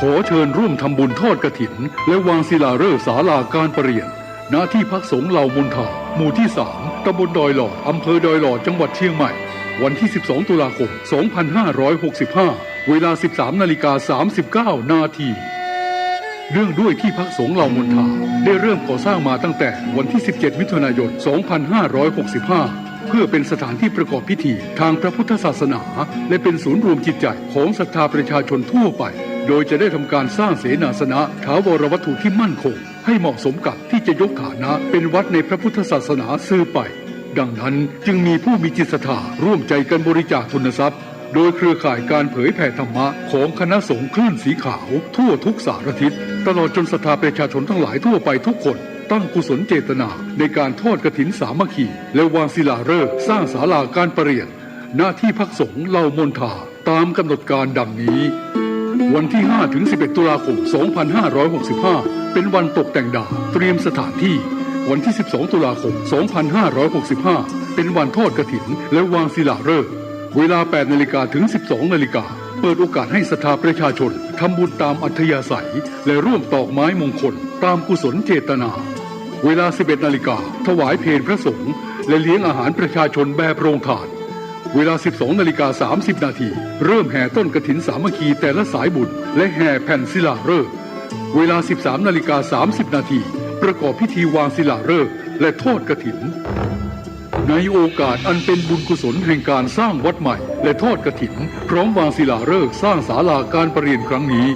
ขอเชิญร่วมทำบุญทอดกฐินและวางศิลาฤกษ์ศาลาการประเรียนณที่พักสงฆ์เหล่ามนทาหมู่ที่ 3 ตำบลดอยหลอดอำเภอดอยหลอดจังหวัดเชียงใหม่วันที่ 12 ตุลาคม 2565 เวลา 13:39 นาทีเรื่องด้วยที่พักสงฆ์เหล่ามนทาได้เริ่มก่อสร้างมาตั้งแต่วันที่ 17 มิถุนายน 2565 เพื่อเป็นสถานที่ประกอบพิธีทางพระพุทธศาสนาและเป็นศูนย์รวมจิตใจของศรัทธาประชาชนทั่วไปโดยจะได้ทำการสร้างเสนาสนะถาวรวัตถุที่มั่นคงให้เหมาะสมกับที่จะยกฐานะเป็นวัดในพระพุทธศาสนาสืบไปดังนั้นจึงมีผู้มีจิตศรัทธาร่วมใจกันบริจาคทุนทรัพย์โดยเครือข่ายการเผยแผ่ธรรมะของคณะสงฆ์คลื่นสีขาวทั่วทุกสารทิศตลอดจนศรัทธาประชาชนทั้งหลายทั่วไปทุกคนตั้งกุศลเจตนาในการทอดกฐินสามัคคีและวางศิลาฤกษ์สร้างศาลาการประเรียนหน้าที่พักสงฆ์เหล่ามนทาตามกำหนดการดังนี้วันที่ 5-11 ตุลาคม 2565 เป็นวันตกแต่งดาวเตรียมสถานที่วันที่ 12 ตุลาคม 2565 เป็นวันทอดกฐินและวางศิลาฤกษ์เวลา 8 นาฬิกาถึง 12 นาฬิกาเปิดโอกาสให้ศรัทธาประชาชนทำบุญตามอัธยาศัยและร่วมตอกไม้มงคลตามกุศลเจตนาเวลา 11 นาฬิกาถวายเพลพระสงฆ์และเลี้ยงอาหารประชาชนแบบโรงทานเวลา 12:30 นาทีเริ่มแห่ต้นกฐินสามัคคีแต่ละสายบุญและแห่แผ่นศิลาฤกษ์เวลา 13:30 นาทีประกอบพิธีวางศิลาฤกษ์และทอดกฐินในโอกาสอันเป็นบุญกุศลแห่งการสร้างวัดใหม่และทอดกฐินพร้อมวางศิลาฤกษ์สร้างศาลาการประเรียนครั้งนี้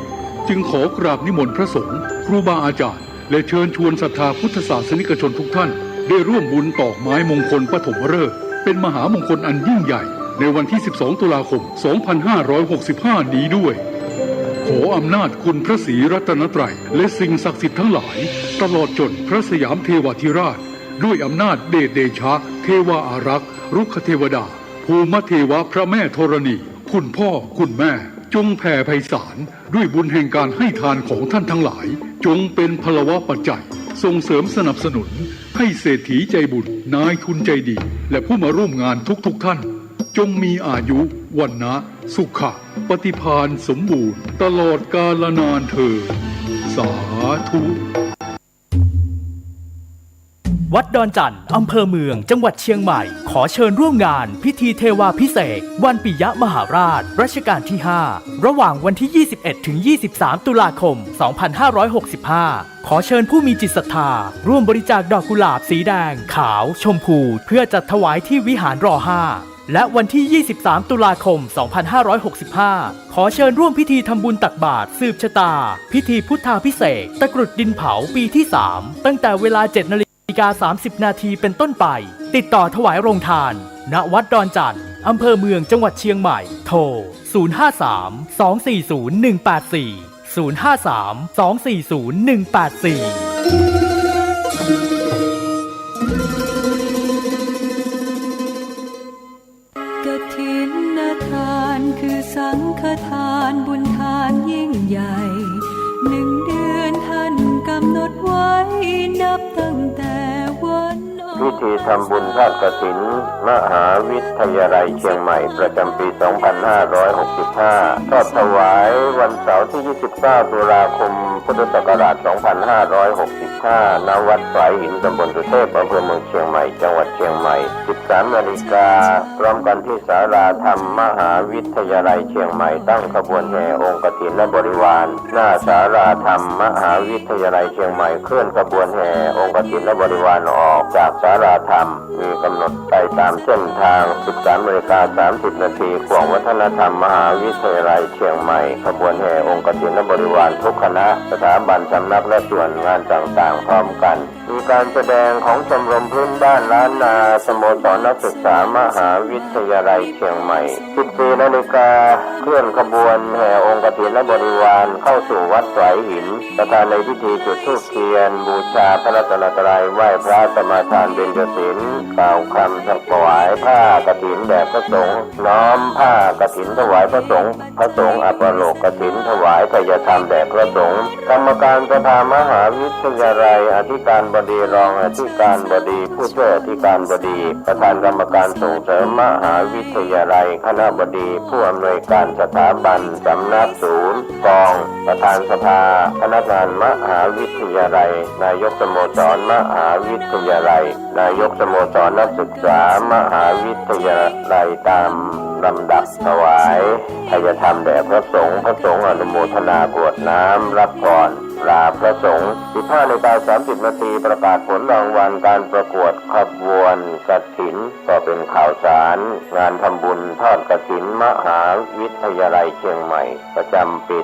จึงขอกราบนิมนต์พระสงฆ์ครูบาอาจารย์และเชิญชวนศรัทธาพุทธศาสนิกชนทุกท่านได้ร่วมบุญตอกไม้มงคลปฐมฤกษ์เป็นมหามงคลอันยิ่งใหญ่ในวันที่ 12 ตุลาคม 2565 นี้ด้วยขออำนาจคุณพระศรีรัตนตรัยและสิ่งศักดิ์สิทธิ์ทั้งหลายตลอดจนพระสยามเทวาธิราชด้วยอำนาจเดชเดชะเทวาอารักษ์รุกขเทวดาภูมิเทวะพระแม่ธรณีคุณพ่อคุณแม่จงแผ่ไพศาลด้วยบุญแห่งการให้ทานของท่านทั้งหลายจงเป็นพลวะปัจจัยส่งเสริมสนับสนุนให้เศรษฐีใจบุญนายทุนใจดีและผู้มาร่วมงานทุกท่านจงมีอายุวันนะสุขะปฏิภาณสมบูรณ์ตลอดกาลนานเถิดสาธุวัดดอนจันทร์อำเภอเมืองจังหวัดเชียงใหม่ขอเชิญร่วมงานพิธีเทวาภิเษกวันปิยมหาราชรัชกาลที่ 5 ระหว่างวันที่ 21 ถึง 23 ตุลาคม 2565 ขอเชิญผู้มีจิตศรัทธาร่วมบริจาคดอกกุหลาบสีแดงขาวชมพูเพื่อจัดถวายที่วิหารร5และวันที่ 23 ตุลาคม 2565 ขอเชิญร่วมพิธีทำบุญตักบาตรสืบชะตาพิธีพุทธาภิเษกตะกรุดดินเผาปีที่ 3 ตั้งแต่เวลา 7:30 นาทีเป็นต้นไปติดต่อถวายโรงทานณวัดดอนจันทร์อำเภอเมืองจังหวัดเชียงใหม่โทร 053-240-184 053-240-184กฐินทานคือสังฆทานบุญทานยิ่งใหญ่1 เดือนท่านกำหนดไว้นับตั้งแต่วันพิธีทำบุญทอดกฐินมหาวิทยาลัยเชียงใหม่ประจำปี 2565 ทอดถวายวันเสาร์ที่ 29 ตุลาคม พุทธศักราช 2565 ณ วัดสายหินตำบลสุเทพอำเภอเมืองเชียงใหม่ จังหวัดเชียงใหม่ 13 นาฬิกาพร้อมกันที่ศาลาธรรมมหาวิทยาลัยเชียงใหม่ตั้งขบวนแห่องค์กฐินและบริวารหน้าศาลาธรรมมหาวิทยาลัยเชียงใหม่เคลื่อนขบวนแห่องค์กฐินและบริวารออกจากศาลาธรรมมีกำหนดไปตามเส้นทาง 13:30 นาทีขวงวัฒนธรรมมหาวิทยาลัยเชียงใหม่ขบวนแห่องค์กฐินและบริวารทุกคณะสถาบันสำนักและส่วนงานต่างๆพร้อมกันมีการแสดงของชมรมพื้นบ้านล้านนาสโมสรนักศึกษามหาวิทยาลัยเชียงใหม่ 14 นาฬิกาเคลื่อนขบวนแห่องค์กฐินและบริวารเข้าสู่วัดสายหินประธานในพิธีจุดธูปเทียนบูชาพระรัตนตรัยไหว้พระสมาทาน เบญจศีลกล่าวคำถวายผ้ากฐินแด่พระสงฆ์น้อมผ้ากฐินถวายพระสงฆ์อัปโลกกฐินถวายทายธรรมแด่พระสงฆ์กรรมการสภามหาวิทยาลัยอธิการบดีรองอธิการบดีผู้ช่วยอธิการบดีประธานกรรมการส่งเสริมมหาวิทยาลัยคณบดีผู้อำนวยการสถาบันสำนักศูนย์กองประธานสภาพนักงานมหาวิทยาลัยนายกสโมสรมหาวิทยาลัยนายกสโมสรนักศึกษามหาวิทยาลัยตามลำดับถวายทายธรรมแด่พระสงฆ์อนุโมทนากรวดน้ำรับพรลาพระสงฆ์ 15:30 นาทีประกาศผลรางวัลการประกวดขบวนกฐินก็เป็นข่าวสารงานทำบุญทอดกฐินมหาวิทยาลัยเชียงใหม่ประจำปี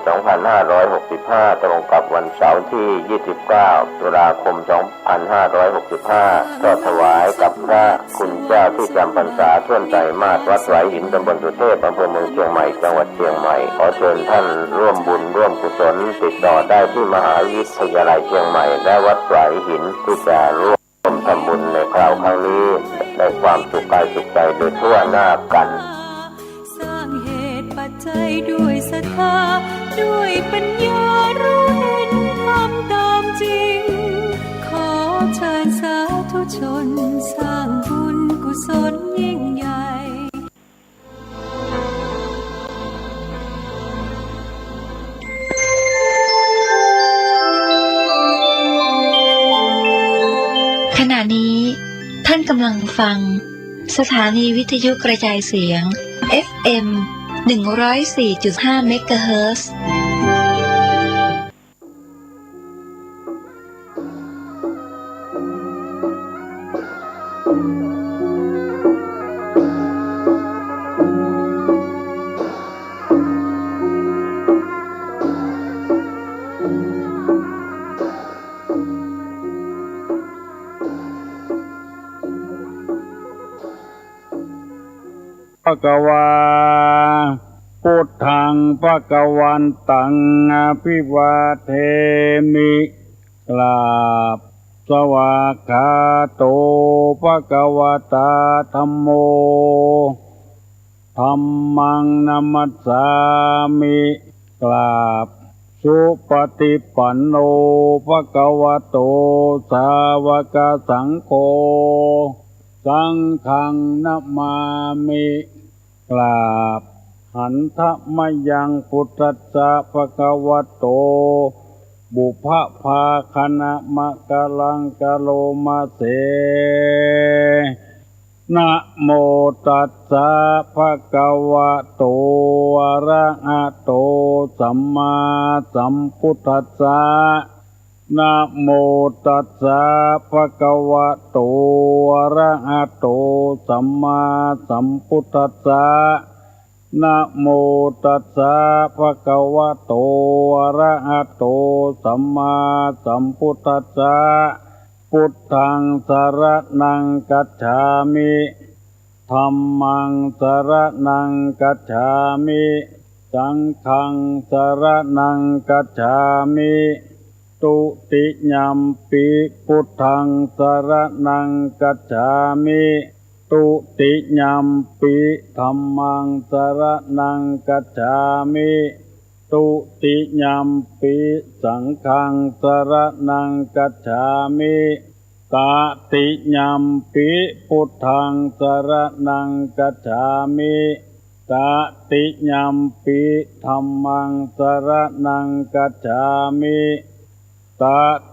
2565 ตรงกับวันเสาร์ที่ 29 ตุลาคม 2565ก็ถวายกับพระคุณเจ้าที่จำพรรษาท่วนใจมาศวัดไหวหินตำบลสุเทพอำเภอเมืองเชียงใหม่จังหวัดเชียงใหม่ขอเชิญท่านร่วมบุญร่วมกุศลติดต่อได้ที่มหาวิทยาลัยเชียงใหม่และวัดไหวหินที่จะร่วมทำบุญในคราวครั้งนี้ได้ความสุขกายสุขใจโดยทั่วหน้ากันสร้างเหตุปัจจัยด้วยศรัทธาด้วยปัญญารู้เห็นทำตามจริงขอเชิญสาธุชนสร้างบุญกุศลยิ่งใหญ่ขณะนี้ท่านกำลังฟังสถานีวิทยุกระจายเสียง FM 104.5 เมกะเฮิรตซ์ภควาพุทธังภควันตังอภิวาเทมิกราบสวากขาโตภควตาธัมโมธัมมังนัมมัสสามิกราบสุปฏิปันโนภควโตสาวกสังโฆสังฆังนะมามิกราบหันทะมะยังพุทธัสสะภะคะวะโตบุพภาคณะมะกะลังกะโลมะเสนะโมตัสสะภะคะวะโตอะระหะโตสัมมาสัมพุทธัสสะนะโมตัสสะภะคะวะโตอะระหะโตสัมมาสัมพุทธัสสะนะโมตัสสะภะคะวะโตอะระหะโตสัมมาสัมพุทธัสสะพุทธังสรณังคัจฉามิธัมมังสรณังคัจฉามิสังฆังสรณังคัจฉามิตุติยัมปิพุทธังสรณังคัจฉามิตุติยัมปิธัมมังสรณังคัจฉามิตุติยัมปิสังฆังสรณังคัจฉามิตติยัมปิพุทธังสรณังคัจฉามิตติยัมปิธัมมังสรณังคัจฉามิต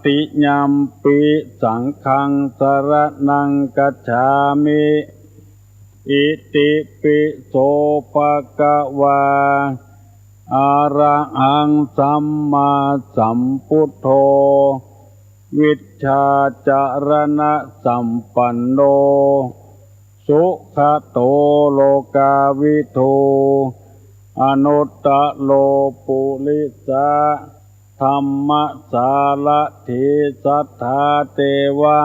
ติยัมปิสังฆังสรณังคัจฉามิอิติปิโสภะคะวาอะระหังสัมมาสัมพุทโธวิชชาจารณะสัมปันโนสุขโตโลกาวิทูอนุตตโลปุริสะธัมมสารถิสัทธาเทวะ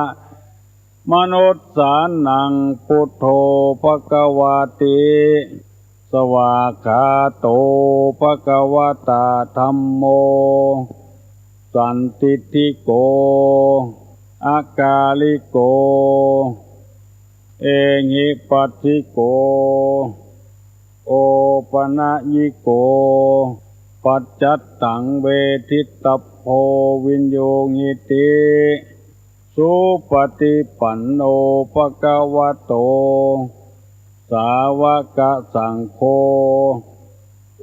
มนุสสานังพุทโธภควาติสวากขาโตภควตาธัมโมสันติติโก อากาลิโกเอหิปัสสิโกโอปนะยิโกปัจจัตตังเวทิตตโพวินโยงิติสุปฏิปันโนภะคะวะโตสาวกสังโฆ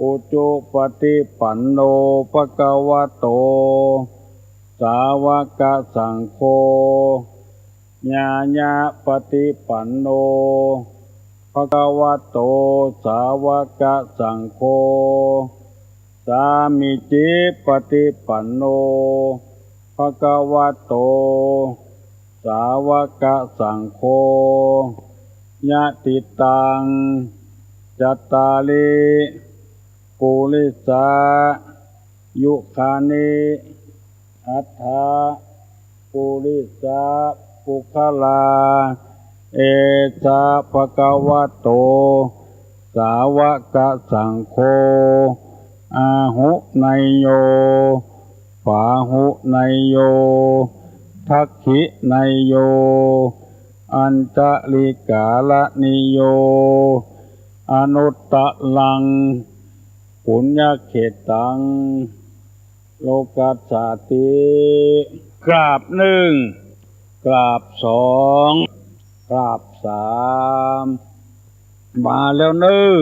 อุจุปฏิปันโนภะคะวะโตสาวกสังโฆญาญาปฏิปันโนภะคะวะโตสาวกสังโฆสามิจิปฏิปันโนภะคะวะโตสาวกสังโฆญาติตังจัตตาริปุริสายุคานิอัฏฐาปุริสาปุคลาเอสะภะคะวะโตสาวกสังโฆอาหุไนโยปาหุไนโยทักขิไนโยอัญจลิกาลนิโยอนุตตะลังปุญญเขตังโลกัสสาติกราบหนึ่งกราบสองกราบสามมาแล้วหนึ่ง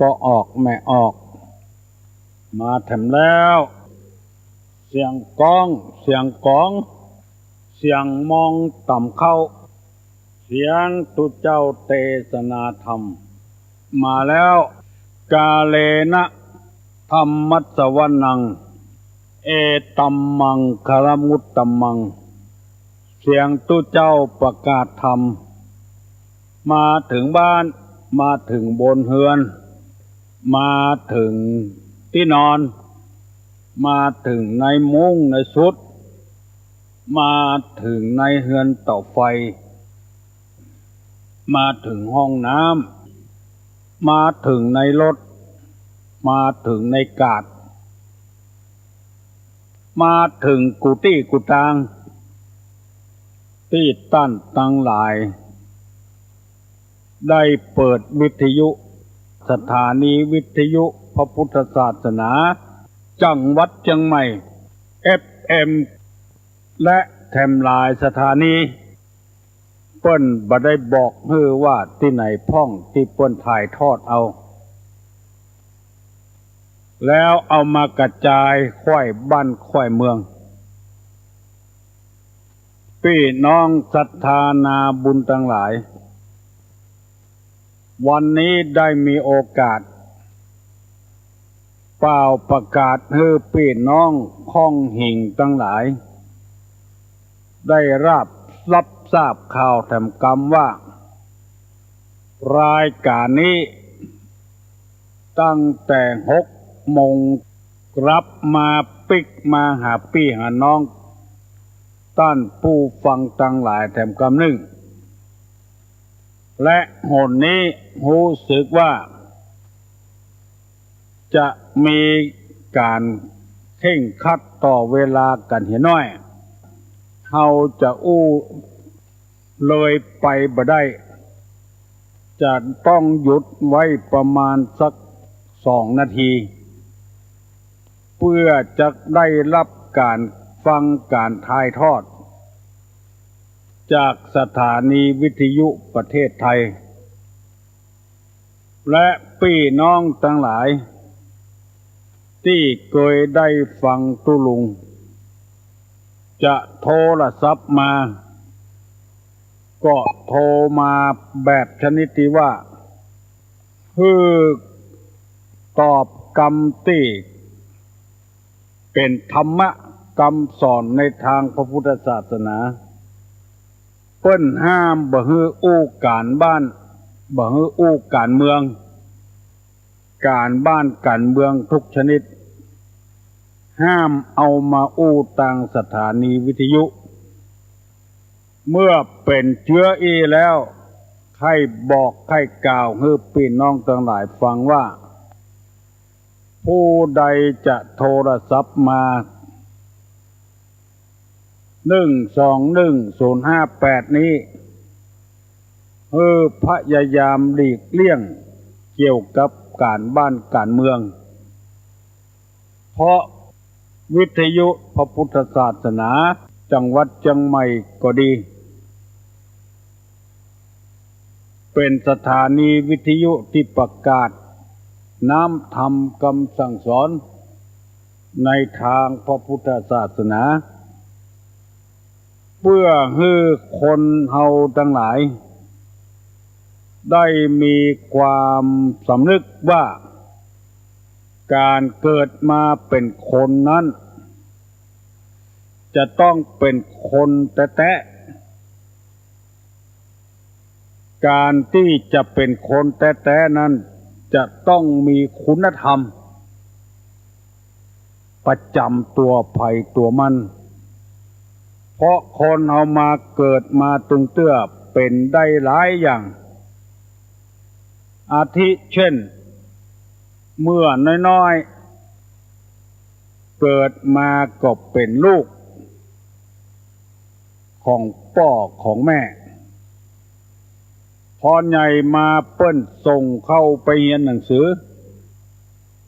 ก็ออกไม่ออกมาถึงแล้วเสียงก้องเสียงกองเสียงมองต่ำเข้าเสียงตุเจ้าเทศนาธรรมมาแล้วกาเลนะธรรมัสสวนังเอตัมมังคารมุตตัมมังเสียงตุเจ้าประกาศธรรมมาถึงบ้านมาถึงบนเฮือนมาถึงที่นอนมาถึงในมุ้งในชุดมาถึงในเฮือนเตาไฟมาถึงห้องน้ำมาถึงในรถมาถึงในกาดมาถึงกุฏิกุฏางที่ตั้นตั้งหลายได้เปิดวิทยุสถานีวิทยุพระพุทธศาสนาจังหวัดเชียงใหม่ FM และแถมหลายสถานีเปิ้นบ่ได้บอกฮือว่าที่ไหนพ่องที่เปิ้นถ่ายทอดเอาแล้วเอามากระจายค่อยบ้านค่อยเมืองพี่น้องศรัทธานาบุญทั้งหลายวันนี้ได้มีโอกาสเป่าประกาศให้พี่น้องข้องหิ่งทั้งหลายได้รับทราบข่าวแถมกรรมว่ารายการนี้ตั้งแต่6 โมงรับมาปิกมาหาพี่หาน้องต้านผู้ฟังทั้งหลายแถมกรรมหนึ่งและหนนี้รู้สึกว่าจะมีการเข่งคัดต่อเวลากันเห็นน้อยเขาจะเลยไปบ่ได้จะต้องหยุดไว้ประมาณสัก2 นาทีเพื่อจะได้รับการฟังการถ่ายทอดจากสถานีวิทยุประเทศไทยและพี่น้องทั้งหลายที่เคยได้ฟังตุลุงจะโทรศัพท์มาก็โทรมาแบบชนิดที่ว่าคือตอบคำที่เป็นธรรมะคำสอนในทางพระพุทธศาสนาเปิ้นห้ามบ่ฮื้ออู้การบ้านบ่ฮื้ออู้การเมืองการบ้านการเมืองทุกชนิดห้ามเอามาอู้ทางสถานีวิทยุเมื่อเป็นเชื้อแล้วให้บอกให้กล่าวให้พี่น้องทั้งหลายฟังว่าผู้ใดจะโทรศัพท์มา 121058นี้พยายามหลีกเลี่ยงเกี่ยวกับการบ้านการเมืองเพราะวิทยุพระพุทธศาสนาจังหวัดเชียงใหม่ก็ดีเป็นสถานีวิทยุที่ประกาศน้ำธรรมคำสั่งสอนในทางพระพุทธศาสนาเพื่อให้คนเฮาทั้งหลายได้มีความสำนึกว่าการเกิดมาเป็นคนนั้นจะต้องเป็นคนแท้ๆการที่จะเป็นคนแท้ๆนั้นจะต้องมีคุณธรรมประจำตัวภัยตัวมันเพราะคนเอามาเกิดมาตึงเตื้อเป็นได้หลายอย่างอาทิเช่นเมื่อน้อยๆเกิดมาก็เป็นลูกของพ่อของแม่พอใหญ่มาเปิ้นส่งเข้าไปเรียนหนังสือ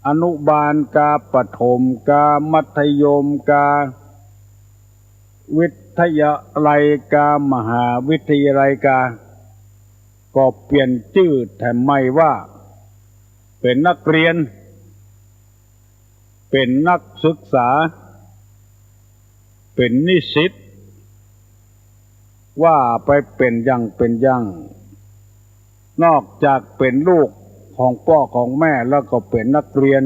อนุบาลกาประถมกามัธยมกาวิทยาลัยกามหาวิทยาลัยกาก็เปลี่ยนชื่อแทนไม่ว่าเป็นนักเรียนเป็นนักศึกษาเป็นนิสิตว่าไปเป็นอย่างนอกจากเป็นลูกของพ่อของแม่แล้วก็เป็นนักเรียน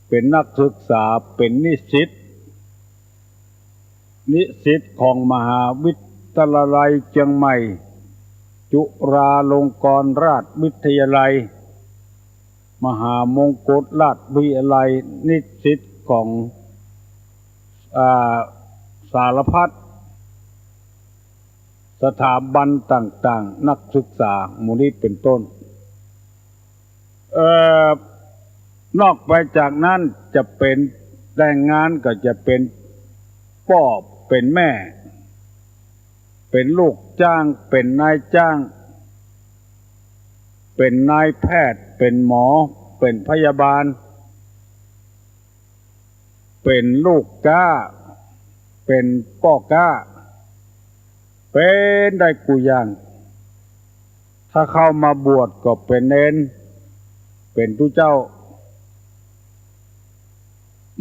เป็นนักศึกษาเป็นนิสิตของมหาวิทยาลัยเชียงใหม่จุฬาลงกรณราชวิทยาลัยมหามงกุฎราชวิทยาลัยนิสิตของสารพัดสถาบันต่างๆนักศึกษาหมู่นี้เป็นต้นนอกไปจากนั้นจะเป็นแรงงานก็จะเป็นพ่อเป็นแม่เป็นลูกจ้างเป็นนายจ้างเป็นนายแพทย์เป็นหมอเป็นพยาบาลเป็นลูกก้าเป็นพ่อก้าเป็นได้กูอย่างถ้าเข้ามาบวชก็เป็นเณรเป็นผู้เจ้า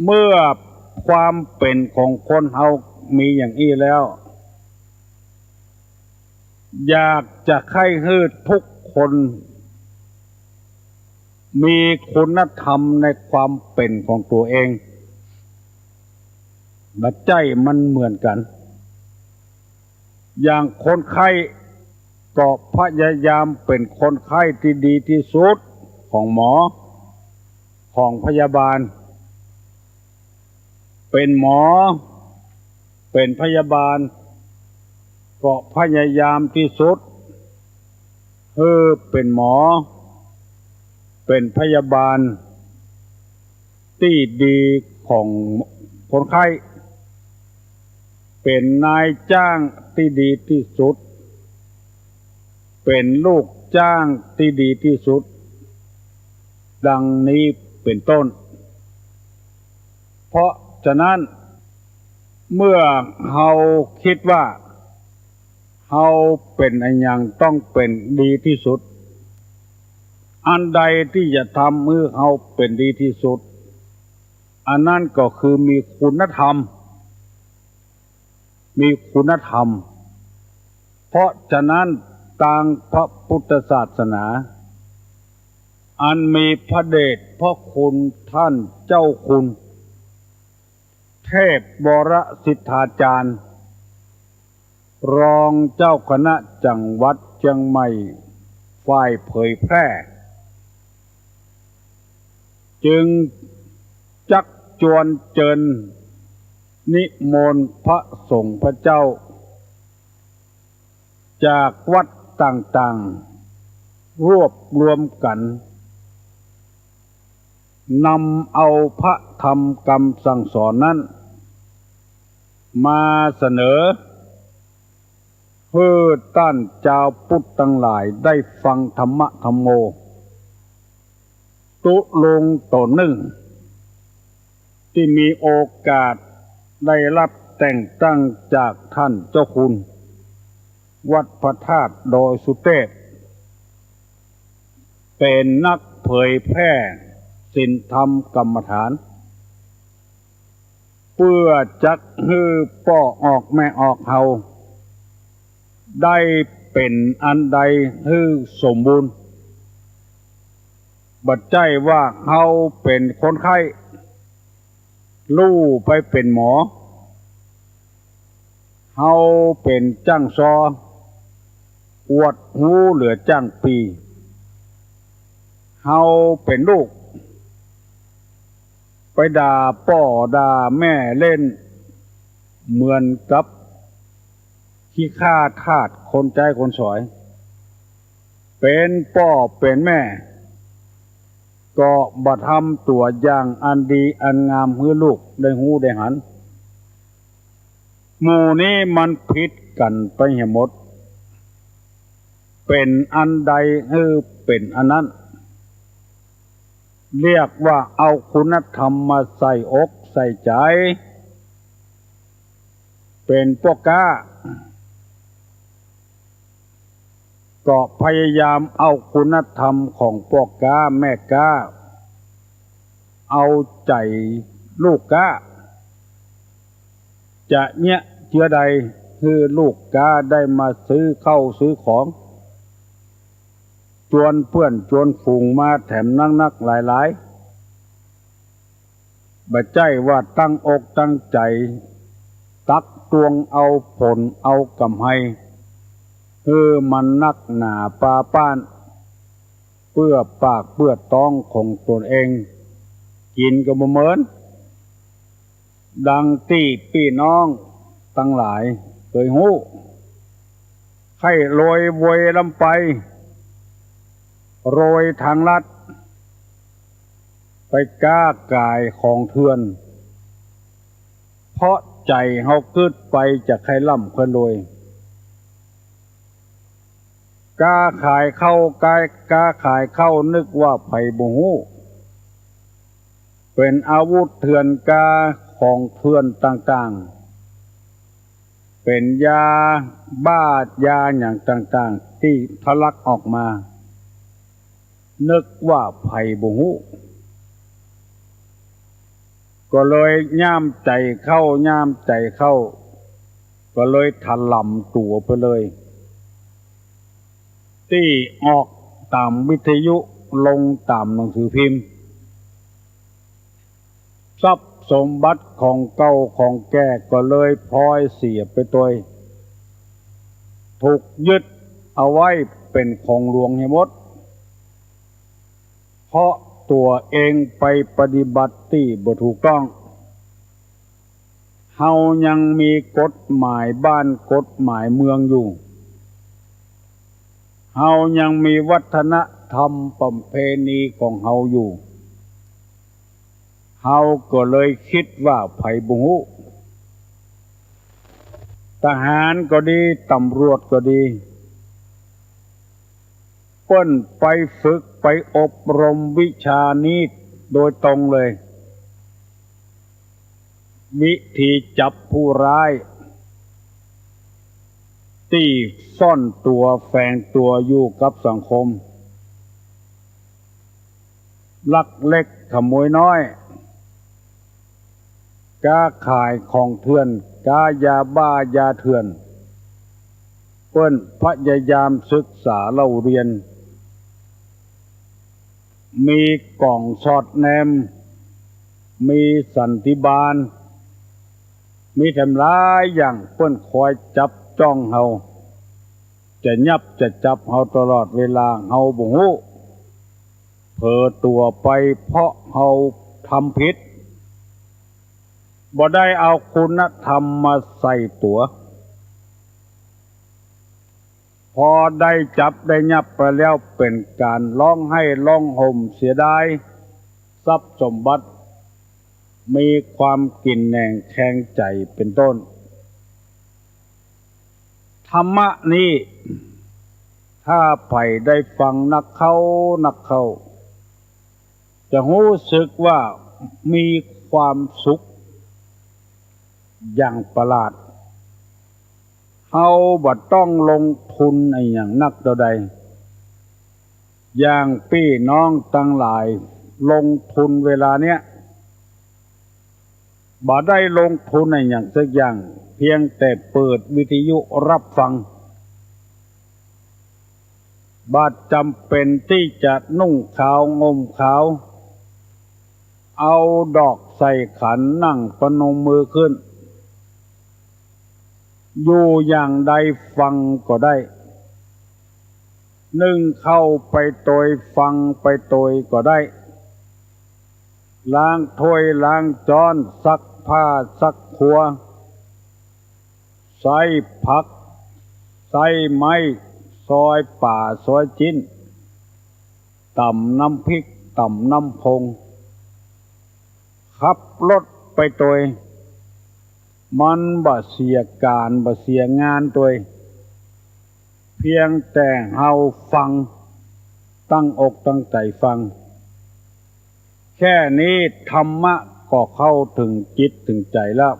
เมื่อความเป็นของคนเฮามีอย่างนี้แล้วอยากจะให้ทุกคนมีคุณธรรมในความเป็นของตัวเองบัดใจมันเหมือนกันอย่างคนไข้ก็พยายามเป็นคนไข้ที่ดีที่สุดของหมอของพยาบาลเป็นหมอเป็นพยาบาลก็พยายามที่สุดเป็นหมอเป็นพยาบาลที่ดีของคนไข้เป็นนายจ้างที่ดีที่สุดเป็นลูกจ้างที่ดีที่สุดดังนี้เป็นต้นเพราะฉะนั้นเมื่อเฮาคิดว่าเฮาเป็นอันยังต้องเป็นดีที่สุดอันใดที่จะทำให้เฮาเป็นดีที่สุดอันนั้นก็คือมีคุณธรรมเพราะฉะนั้นทางพระพุทธศาสนาอันมีพระเดชพระคุณท่านเจ้าคุณเทพวรสิทธาจารย์รองเจ้าคณะจังหวัดเชียงใหม่ฝ่ายเผยแพร่จึงจักจวนเจิญนิมนต์พระสงฆ์พระเจ้าจากวัดต่างๆรวบรวมกันนำเอาพระธรรมคำสั่งสอนนั้น มาเสนอเพื่อต้านเจ้าพุทธทั้งหลายได้ฟังธรรมะธรรมโมตุลงต่อหนึ่งที่มีโอกาสได้รับแต่งตั้งจากท่านเจ้าคุณวัดพระธาตุดอยสุเทพเป็นนักเผยแพร่ศีลธรรมกรรมฐานเพื่อจักฮือป่อออกแม่ออกเฮาได้เป็นอันใดฮือสมบูรณ์บัดใจว่าเฮาเป็นคนไข้ลู่ไปเป็นหมอเฮาเป็นจ้างซออวดหูเหลือจ้างปีเฮาเป็นลูกไปด่าพ่อด่าแม่เล่นเหมือนกับขี้ข้าทาสคนใจคนสอยเป็นพ่อเป็นแม่ก็บ่ทำตัวอย่างอันดีอันงามให้ลูกได้หูได้หันหมู่นี้มันผิดกันไปให้หมดเป็นอันใดเป็นอันนั้นเรียกว่าเอาคุณธรรมมาใส่อกใส่ใจเป็นพวกกล้าก็พยายามเอาคุณธรรมของพวกกล้าแม่กล้าเอาใจลูกกล้าจะเนี่ยเชื้อใดคือลูกกล้าได้มาซื้อเข้าซื้อของชวนเพื่อนชวนฝูงมาแถมนักหลายบ่ใจว่าตั้งอกตั้งใจตักตวงเอาผลเอากำไรมันนักหนาปาป้านเพื่อปากเพื่อท้องของตนเองกินก็บ่เหมือนดังที่พี่น้องทั้งหลายเคยฮู้ใครโรยโวยลำไปโรยทางลัดไปก้ากายของเทือนเพราะใจเฮาเกิดไปจากใครล่ำใครรวยกาขายเข้ากาขายเข้านึกว่าไผบ่ฮู้เป็นอาวุธเถื่อนกาของเถื่อนต่างๆเป็นยาบ้ายาอย่างต่างๆที่ทะลักออกมานึกว่าไผบ่ฮู้ก็เลยย่ามใจเข้าก็เลยถล่มตัวไปเลยที่ออกตามวิทยุลงตามหนังสือพิมพ์ทรัพย์สมบัติของเก่าของแก่ก็เลยพลอยเสียไปตัวถูกยึดเอาไว้เป็นของหลวงให้หมดเพราะตัวเองไปปฏิบัติที่บ่ถูกต้องเฮายังมีกฎหมายบ้านกฎหมายเมืองอยู่เฮายังมีวัฒนธรรมประเพณีของเฮาอยู่เฮาก็เลยคิดว่าไผบ่ฮู้ทหารก็ดีตำรวจก็ดีเปิ้นไปฝึกไปอบรมวิชานี้โดยตรงเลยวิธีจับผู้ร้ายที่ซ่อนตัวแฝงตัวอยู่กับสังคมลักเล็กขโมยน้อยค้าขายของเถื่อนค้ายาบ้ายาเถื่อนเปิ้นพยายามศึกษาเล่าเรียนมีกล่องสอดแนมมีสันติบาลมีทำร้ายอย่างเปิ้นคอยจับจ้องเฮาจะยับจะจับเฮาตลอดเวลาเฮาบ่ฮู้เผลอตัวไปเพราะเฮาทำผิดบ่ได้เอาคุณธรรมมาใส่ตัวพอได้จับได้ยับไปแล้วเป็นการร้องไห้ร้องห่มเสียดายทรัพย์สมบัติมีความกินแหน่งแข็งใจเป็นต้น ธรรมะนี้ถ้าไผ่ได้ฟังนักเข้าจะรู้สึกว่ามีความสุขอย่างประหลาดเฮาบ่ต้องลงทุนอย่างนักเท่าใดอย่างพี่น้องทั้งหลายลงทุนเวลาเนี้ยบ่ได้ลงทุนอย่างสักอย่างเพียงแต่เปิดวิทยุรับฟังบ่จำเป็นที่จะนุ่งขาวห่มขาวเอาดอกใส่ขันนั่งประนมมือขึ้นอยู่อย่างใดฟังก็ได้นึ่งเข้าไปโตยฟังไปโตยก็ได้ล้างถ้วยล้างจานซักผ้าซักครัวใส่ผักใส่ไม้ซอยป่าซอยจิ้นตำน้ำพริกตำน้ำพงขับรถไปโตยมันบ่เสียการบ่เสียงานตัวเพียงแต่เฮาฟังตั้งอกตั้งใจฟังแค่นี้ธรรมะก็เข้าถึงจิตถึงใจแล้ว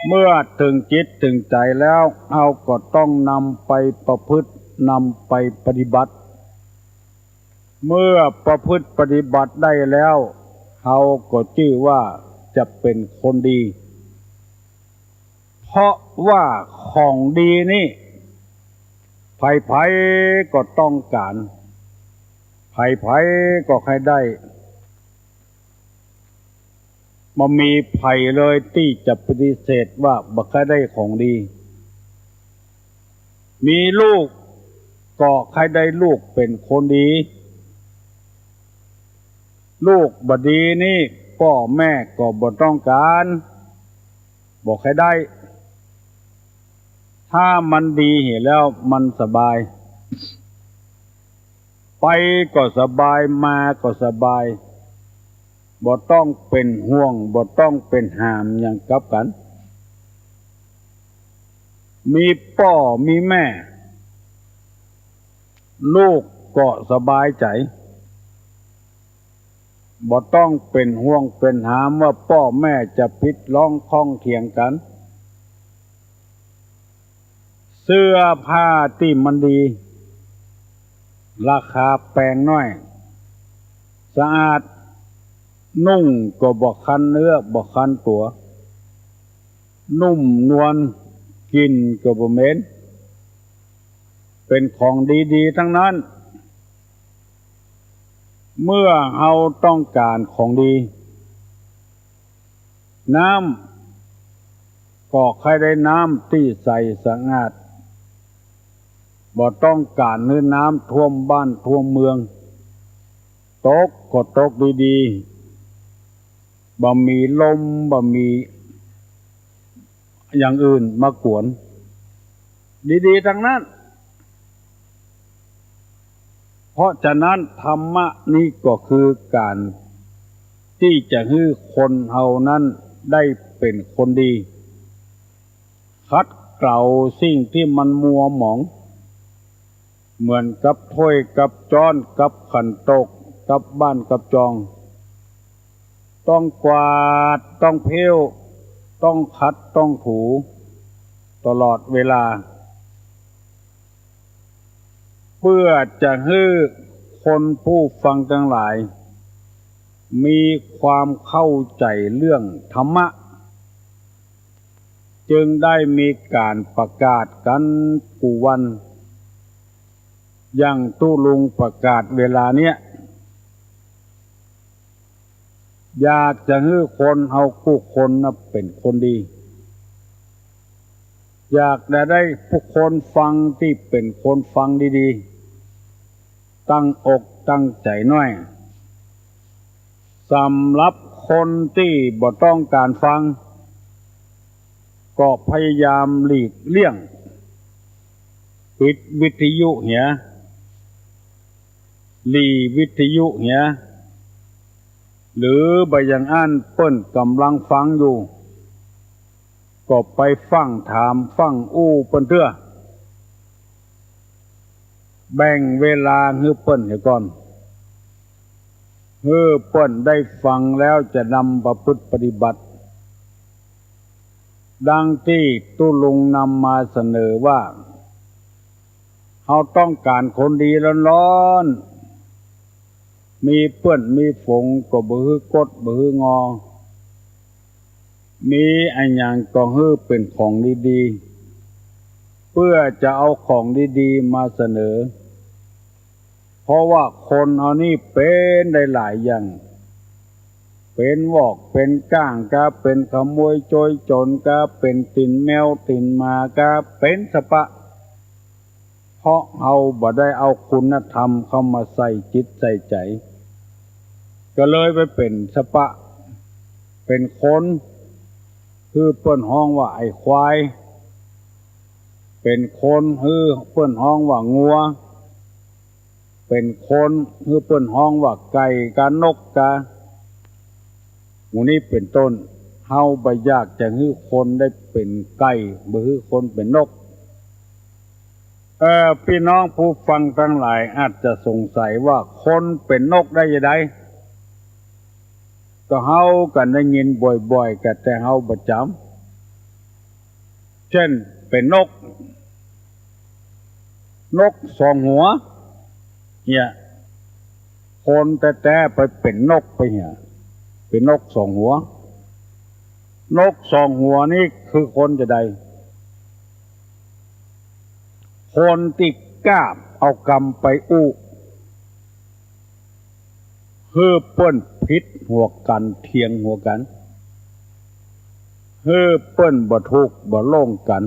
เมื่อถึงจิตถึงใจแล้วเฮาก็ต้องนำไปประพฤตินำไปปฏิบัติเมื่อประพฤติปฏิบัติได้แล้วเฮาก็ชื่อว่าจะเป็นคนดีเพราะว่าของดีนี่ไผๆก็ต้องการไผๆก็ใครได้บ่มีไผเลยที่จะปฏิเสธว่าบ่เคยได้ของดีมีลูกก็ใครได้ลูกเป็นคนดีลูกบ่ดีนี่พ่อแม่ก็บ่ต้องการบ่ใครได้ถ้ามันดีเห็นแล้วมันสบายไปก็สบายมาก็สบายบ่ต้องเป็นห่วงบ่ต้องเป็นหามอย่างกับกันมีพ่อมีแม่ลูกก็สบายใจบ่ต้องเป็นห่วงเป็นหามว่าพ่อแม่จะพิดร้องข้องเถียงกันเสื้อผ้าที่มันดีราคาแพงน้อยสะอาดนุ่งก็บ่คันเนื้อบ่คันตัวนุ่มนวลกินก็บ่เหม็นเป็นของดีๆทั้งนั้นเมื่อเราต้องการของดีน้ำก็ใครได้น้ำที่ใสสะอาดบ่ต้องการเนื้อน้ำท่วมบ้านท่วมเมืองตกก็ตกดีๆบ่มีลมบ่มีอย่างอื่นมากวนดีๆทั้งนั้นเพราะฉะนั้นธรรมะนี้ก็คือการที่จะให้คนเฮานั้นได้เป็นคนดีคัดเกลาสิ่งที่มันมัวหมองเหมือนกับถ้วยกับจ้อนกับขันโตกกับบ้านกับจองต้องกวาดต้องเพี้ยวต้องขัดต้องถูตลอดเวลาเพื่อจะให้คนผู้ฟังทั้งหลายมีความเข้าใจเรื่องธรรมะจึงได้มีการประกาศกันกูวันอย่างตู้ลุงประกาศเวลาเนี้ยอยากจะให้คนเฮาผู้คนเป็นคนดีอยากจะได้ผู้คนฟังที่เป็นคนฟังดีๆตั้งอกตั้งใจหน่อยสำหรับคนที่บ่ต้องการฟังก็พยายามหลีกเลี่ยงปิดวิทยุเหียหลีวิทยุเหียหรือบ่อย่างอันเปิ้นกำลังฟังอยู่ ก็ไปฟังถามฟังอู้เปิ้นเตื้อแบ่งเวลาให้เปิ้นเสียก่อนเปิ้นได้ฟังแล้วจะนำประพฤติปฏิบัติดังที่ตุลุงนำมาเสนอว่าเราต้องการคนดีร้อนๆมีเปื้อนมีฝงก็บ่ฮื้อกดบ่ฮื้องอมีอันหยังก็ฮื้อเป็นของดีๆเพื่อจะเอาของดีๆมาเสนอเพราะว่าคนเอานี่เป็นได้หลายอย่างเป็นวอกเป็นก้างก็เป็นขโมยโจรโจรก็เป็นตินแมวตินหมาก็เป็นสปะเพราะเอาบ่ได้เอาคุณธรรมเข้ามาใส่จิตใส่ใจก็เลยไปเป็นสปะเป็นคนคือเปิ้นห้องว่าไอ้ควายเป็นคนคือเปิ้นห้องว่างัวเป็นคนคือเปิ้นห้องว่าไก่กานกกาหมู่นี้เป็นต้นเฮาบ่อยากจะให้คนได้เป็นไก่บ่ให้คนเป็นนกพี่น้องผู้ฟังทั้งหลายอาจจะสงสัยว่าคนเป็นนกได้ยังไงก็เฮากันได้ยินบ่อยๆกันแต่เฮาบ่จำเช่นเป็นนกสองหัวเนี่ยคนแต่ไปเป็นนกไปเนี่ยเป็นนกสองหัวนกสองหัวนี่คือคนจะใดคนที่กล้าเอากรรมไปอู้เพื่อเปิ้นพิษหัวกันเทียงหัวกันเพื่อเปิ้นบ่ทุกข์บ่โล่งกัน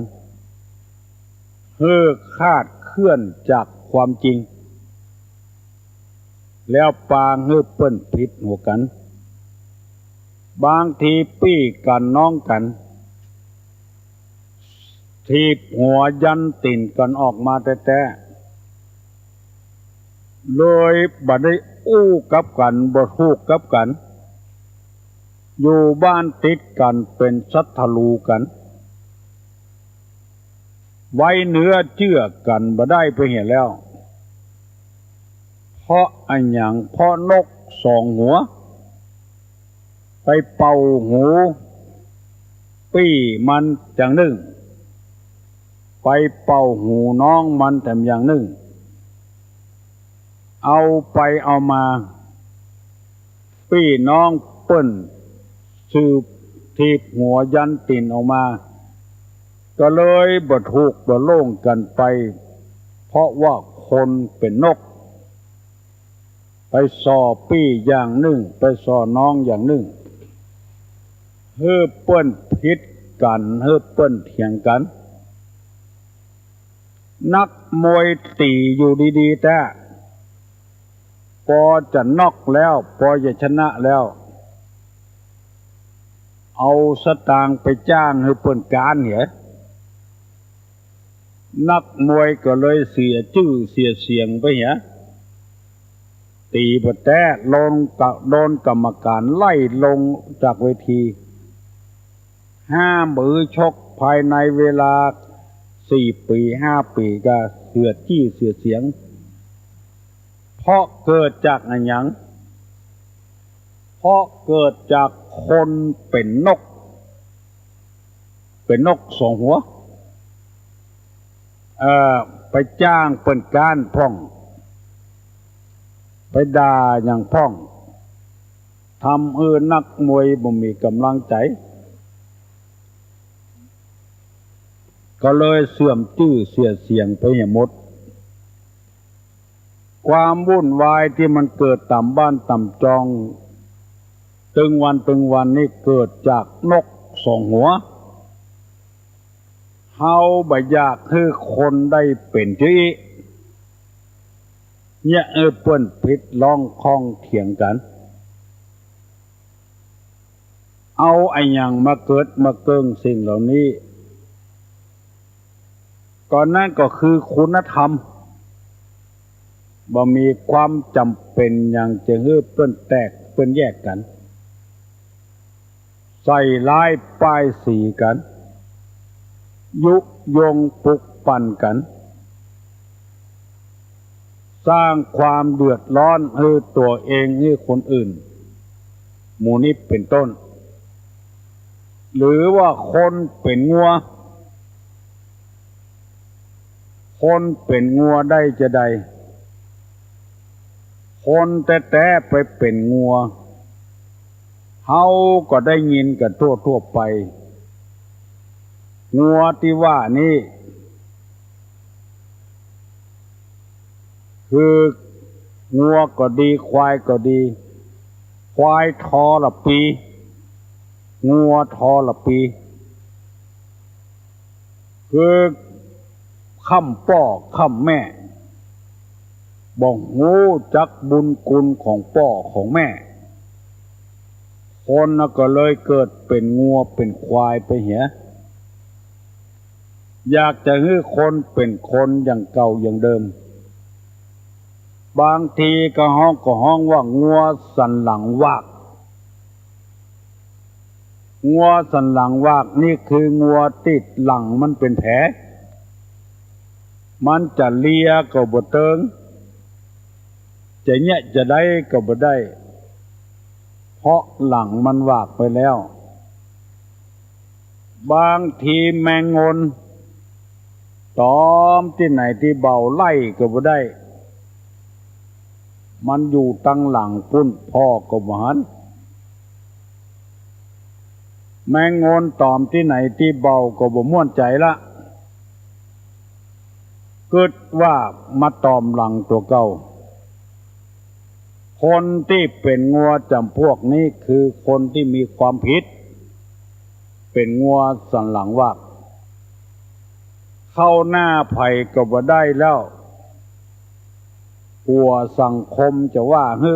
เพื่อคาดเคลื่อนจากความจริงแล้วปางเพื่อเปิ้นพิษหัวกันบางทีปี้กันน้องกันทีบหัวยันติ่นกันออกมาแต่เลยบ่ได้อู้กับกันบ่ทูกกับกันอยู่บ้านติดกันเป็นศัตรูกันไว้เนื้อเชื่อกันบ่ได้ไปเห็นแล้วเพราะอันหยังเพราะนกสองหัวไปเป่าหูปี้มันอย่างหนึ่งไปเป่าหูน้องมันแต่อย่างหนึ่งเอาไปเอามาปี้น้องเปิ้นสืบทีบหัวยันติ่นออกมาก็เลยบ่ถูกบ่โล่งกันไปเพราะว่าคนเป็นนกไปส่อปี้อย่างหนึ่งไปส่อน้องอย่างหนึ่งเฮ้อเปิ้นพิษกันเฮ้อเปิ้นเถียงกันนักมวยตีอยู่ดีๆแต่พอจะนอกแล้วพอจะชนะแล้วเอาสตางค์ไปจ้างให้เปิ้นการเหรอนักมวยก็เลยเสียชื่อเสียเสียงไปเหรอตีบ่แต่โดนกรรมการไล่ลงจากเวทีห้ามมือชกภายในเวลา4 ปี5 ปีก็เสียชื่อเสียเสียงเพราะเกิดจากอะไรหยังเพราะเกิดจากคนเป็นนกสองหัวไปจ้างเปิ้นการพ่องไปด่าอย่างพ่องทำนักมวยบ่มีกำลังใจก็เลยเสื่อมชื่อเสียเสียงไปหมดความวุ่นวายที่มันเกิดต่ำบ้านต่ำจองตึงวันนี่เกิดจากนกสองหัวเฮาบ่อยากให้คนได้เป็นที่เนี่ยเปิ้นพิษร้องคองเถียงกันเอาไอ้หยังมาเกิดมาเกิงสิ่งเหล่านี้ก่อนนั้นก็คือคุณธรรมบ่มีความจำเป็นอย่างจะให้เปิ้นแตกเปิ้นแยกกันใส่ร้ายป้ายสีกัน ยุยงปลุกปั่นกัน สร้างความเดือดร้อนให้ตัวเองให้คนอื่นหมู่นี้เป็นต้นหรือว่าคนเป็นงัวคนเป็นงัวได้จะใดคนแต่ไปเป็นงัวเฮาก็ได้ยินกันทั่วไปงัวที่ว่านี่คืองัวก็ดีควายก็ดีควายทอละปีงัวทอละปีคือค่ำพ่อค่ำแม่บ่งูจักบุญคุณของพ่อของแม่คนก็เลยเกิดเป็นงัวเป็นควายไปเหียอยากจะให้คนเป็นคนอย่างเก่าอย่างเดิมบางทีก็ห้องว่างัวสันหลังวากงัวสันหลังวากนี่คืองัวติดหลังมันเป็นแผลมันจะเลียก็บ่เติงจะเนี่ยจะได้ก็บ่ได้เพราะหลังมันวากไปแล้วบางทีแมงงนตอมที่ไหนที่เบาไล่ก็บ่ได้มันอยู่ตั้งหลังพุ่นพ่อก็บ่หันแมงงนตอมที่ไหนที่เบาก็บ่ม่วนใจละเกิดว่ามาตอมหลังตัวเก่าคนที่เป็นงัวจำพวกนี้คือคนที่มีความผิดเป็นงัวสันหลังวากเข้าหน้าไผ่ก็บ่ได้แล้วกลัวสังคมจะว่าฮึ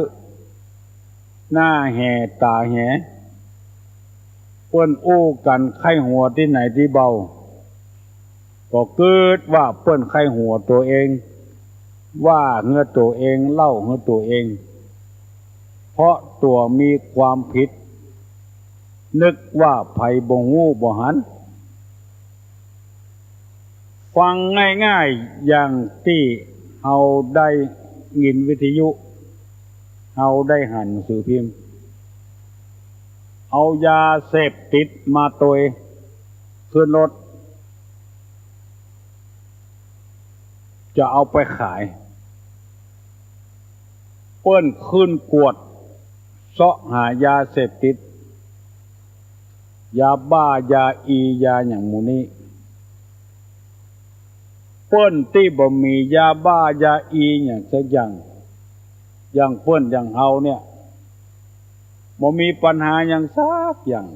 หน้าแห่ตาแห่เปิ้นอู้กันไข้หัวที่ไหนที่เบาก็เกิดว่าเปิ้นไข้หัวตัวเองว่าเงื่อตัวเองเล่าเงื่อตัวเองเพราะตัวมีความผิดนึกว่าไผบ่ฮู้บ่หันฟังง่ายๆอย่างที่เฮาได้ยินวิทยุเฮาได้หันหนังสือพิมพ์เอายาเสพติดมาตัวขึ้นรถจะเอาไปขายเปิ้นขึ้นกวดเสาะหายาเสพติดยาบ้ายาอียาอย่างหมู่นี้เปิ้นที่บ่มียาบ้ายาอีอย่างสักอย่างเปิ้นอย่างเฮาเนี่ยบ่มีปัญหาอย่างสักอย่าง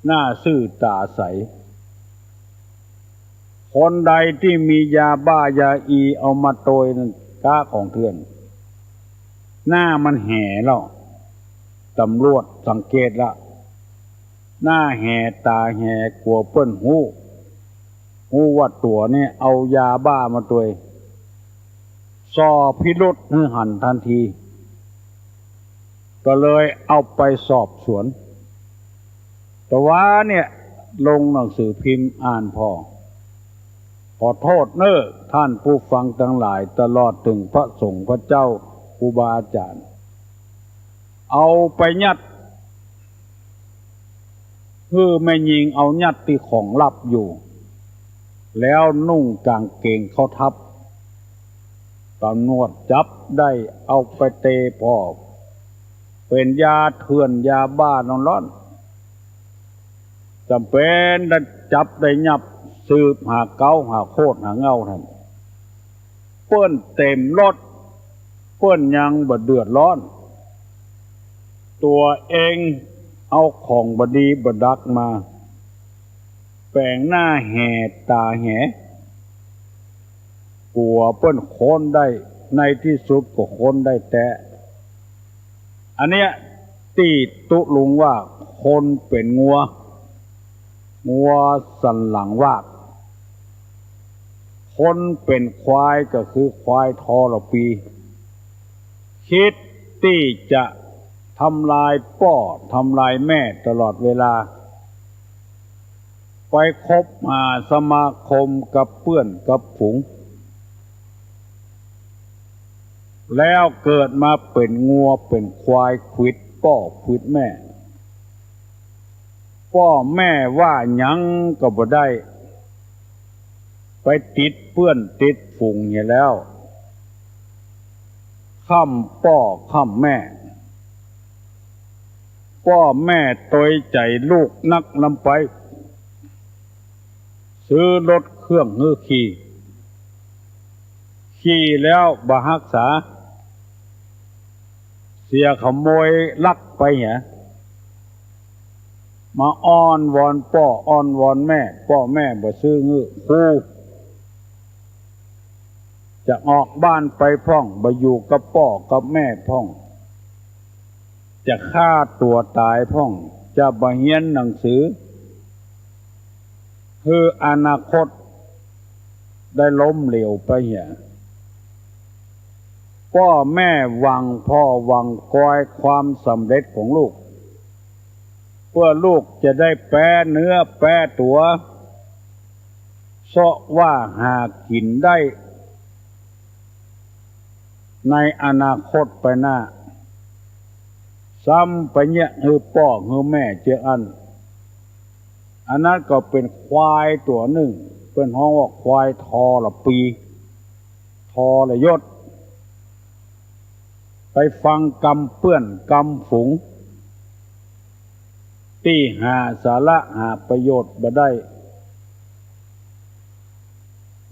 หน้าซื่อตาใสคนใดที่มียาบ้ายาอีเอามาโตยนั่นกะของเถื่อนหน้ามันแห่แล้วตำรวจสังเกตละหน้าแห่ตาแห่กลัวเปิ้นฮู้ว่าตัวนี่เอายาบ้ามาโตยสอบพิรุธให้หันทันทีก็เลยเอาไปสอบสวนแต่ว่าเนี่ยลงหนังสือพิมพ์อ่านพอโทษเน้อท่านผู้ฟังทั้งหลายตลอดถึงพระสงฆ์พระเจ้าครูบาอาจารย์เอาไปยัดคือแม่ยิงเอายัดที่ของลับอยู่แล้วนุ่งกางเกงเขาทับตำรวจจับได้เอาไปเตะพ่อเป็นยาเถื่อนยาบ้านอนร้อนจำเป็นได้จับได้ยับสืบหาเก้าหาโคตรหาเงาท่านเปิ้นเต็มรถเปิ้นยังบ่เดือดร้อนตัวเองเอาของบดีบดักมาแปลงหน้าแห่ตาแห่กลัวเปิ้นโคนได้ในที่สุดก็โคนได้แต่อันเนี้ยตีตุลุงว่าคนเป็นงัวสันหลังวากคนเป็นควายก็คือควายทรปีคิดที่จะทำลายพ่อทำลายแม่ตลอดเวลา ไปคบสมาคมกับเพื่อนกับฝูงแล้วเกิดมาเป็นงัวเป็นควายขวิดพ่อขวิดแม่พ่อแม่ว่าหยังก็บ่ได้ไปติดเพื่อนติดฝูงอย่างแล้วข้ามพ่อข้ามแม่พ่อแม่ตอยใจลูกนักนำไปซื้อรถเครื่องฮือขี่แล้วบ่รักษาเสียขโมยลักไปเหรอมาอ้อนวอนพ่ออ้อนวอนแม่พ่อแม่บ่ซื้อฮือครูจะออกบ้านไปพ่องบ่อยู่กับพ่อกับแม่พ่องจะฆ่าตัวตายพ่องจะบ่เรียนหนังสือคืออนาคตได้ล้มเหลวไปเหี่ยพ่อแม่หวังพ่อหวังคอยความสำเร็จของลูกเพื่อลูกจะได้แปรเนื้อแปรตัวเพราะว่าหากินได้ในอนาคตไปหน้าซ้ำไปเนี่ยคือพ่อคือแม่เจออันนั้นก็เป็นควายตัวหนึ่งเป็นห้องว่าควายทอละปีทอละยศไปฟังกำเปื้อนกำฝูงที่หาสาระหาประโยชน์บ่ได้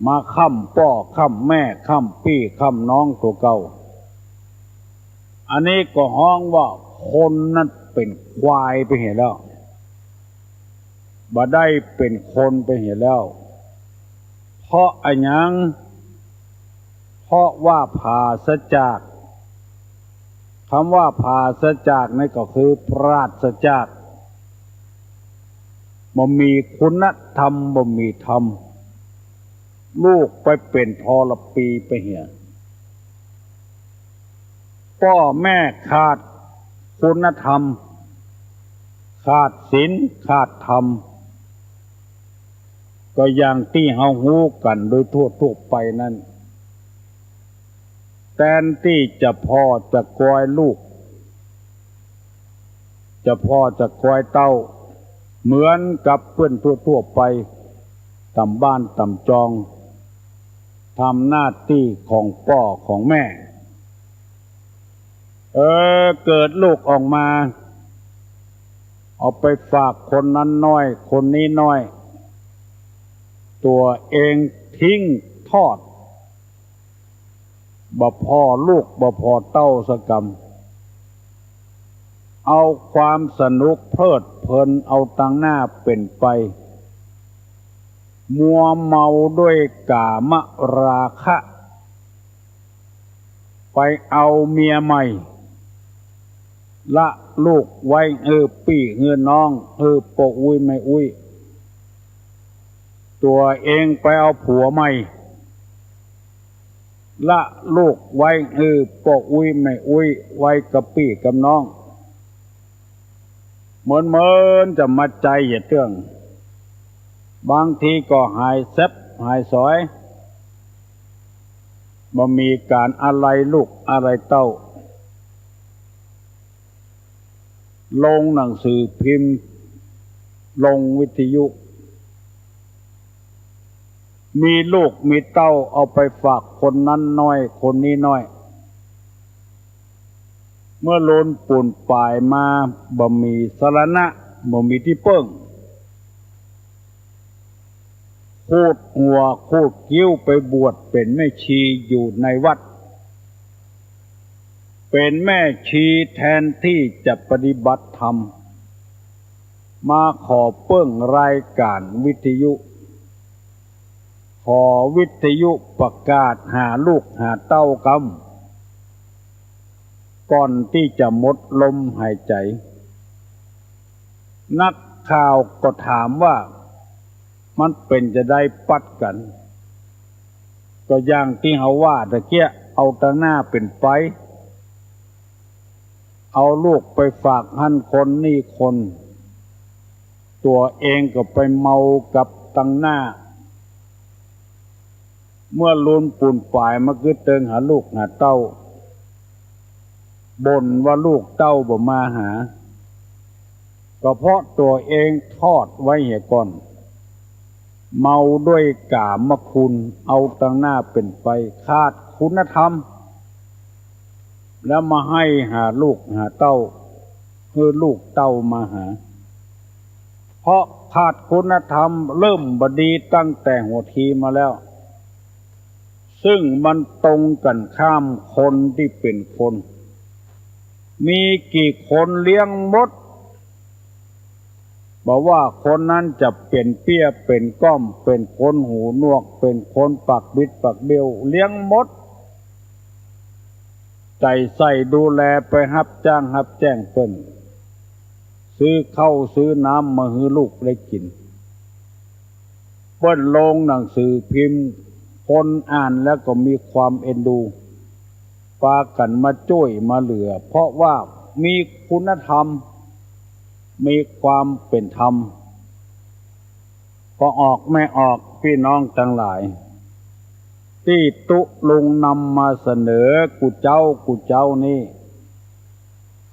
มาค้ำพ่อค้ำแม่ค้ำพี่ค้ำน้องตัวเก่าอันนี้ก็ห้องว่าคนนั้นเป็นควายไปเห็นแล้วบ่ได้เป็นคนไปเห็นแล้วเพราะอันยังเพราะว่าภาสจากคำว่าภาสจากนี่ก็คือปราศจากบ่มีคุณธรรมบ่มีธรรมลูกไปเป็นทรปีไปเหี่ยพ่อแม่ขาดคุณธรรมขาดศีลขาดธรรมก็อย่างที่เฮาฮู้กันโดยทั่วไปนั้นแทนที่จะพ่อจะกอยลูกจะพ่อจะกอยเต้าเหมือนกับเพื่อนทั่วไปตำบ้านตำจองทำหน้าที่ของพ่อของแม่เกิดลูกออกมาเอาไปฝากคนนั้นน้อยคนนี้น้อยตัวเองทิ้งทอดบ่พอลูกบ่พอเต้าสกรรมเอาความสนุกเพลิดเพลินเอาตั้งหน้าเป็นไปมัวเมาด้วยกามราคะไปเอาเมียใหม่ละลูกไว้ปี้น้องปกอุ้ยไม่อุ้ยตัวเองไปเอาผัวใหม่ละลูกไว้ปกอุ้ยไม่อุ้ยไว้กับปี้กับน้องเหมือนจะมาใจอย่าเตื้องบางทีก็หายเซ็บหายสอยบ่มีการอะไรลูกอะไรเต้าลงหนังสือพิมพ์ลงวิทยุมีลูกมีเต้าเอาไปฝากคนนั้นน้อยคนนี้น้อยเมื่อโลนปุ่นป่ายมาบ่มีสรณะบ่มีที่เปิ้งโคตรหัวโคตรคิ้วไปบวชเป็นแม่ชีอยู่ในวัดเป็นแม่ชีแทนที่จะปฏิบัติธรรมมาขอเปิ้งรายการวิทยุขอวิทยุประกาศหาลูกหาเต้ากำก่อนที่จะหมดลมหายใจนักข่าวก็ถามว่ามันเป็นจะได้ปัดกันก็อย่างที่เขาว่าตะเกียเอาตะหน้าเป็นไปเอาลูกไปฝากหั่นคนนี่คน ตัวเองก็ไปเมากับตังหน้าเมื่อลุนปุ่นฝ่ายมาคือเติงหาลูกหาเต้าบ่นว่าลูกเต้าบ่มาหาก็เพราะตัวเองทอดไว้เหี่ยก่อนเมาด้วยกามคุณเอาตังหน้าเป็นไปขาดคุณธรรมแล้วมาให้หาลูกหาเต้าคือลูกเต้ามาหาเพราะขาดคุณธรรมเริ่มบดีตั้งแต่หัวทีมาแล้วซึ่งมันตรงกันข้ามคนที่เป็นคนมีกี่คนเลี้ยงมดบอกว่าคนนั้นจะเป็นเปี้ยเป็นก้อมเป็นคนหูหนวกเป็นคนปากบิดปากเบี้ยวเลี้ยงมดใจใส่ดูแลไปรับจ้างรับแจ้งเปิ้นซื้อข้าวซื้อน้ำมาให้ลูกได้กินเปิ้นลงหนังสือพิมพ์คนอ่านแล้วก็มีความเอ็นดูปากันมาช่วยมาเหลือเพราะว่ามีคุณธรรมมีความเป็นธรรมก็ออกไม่ออกพี่น้องทั้งหลายที่ตุลุงนำมาเสนอกูเจ้านี่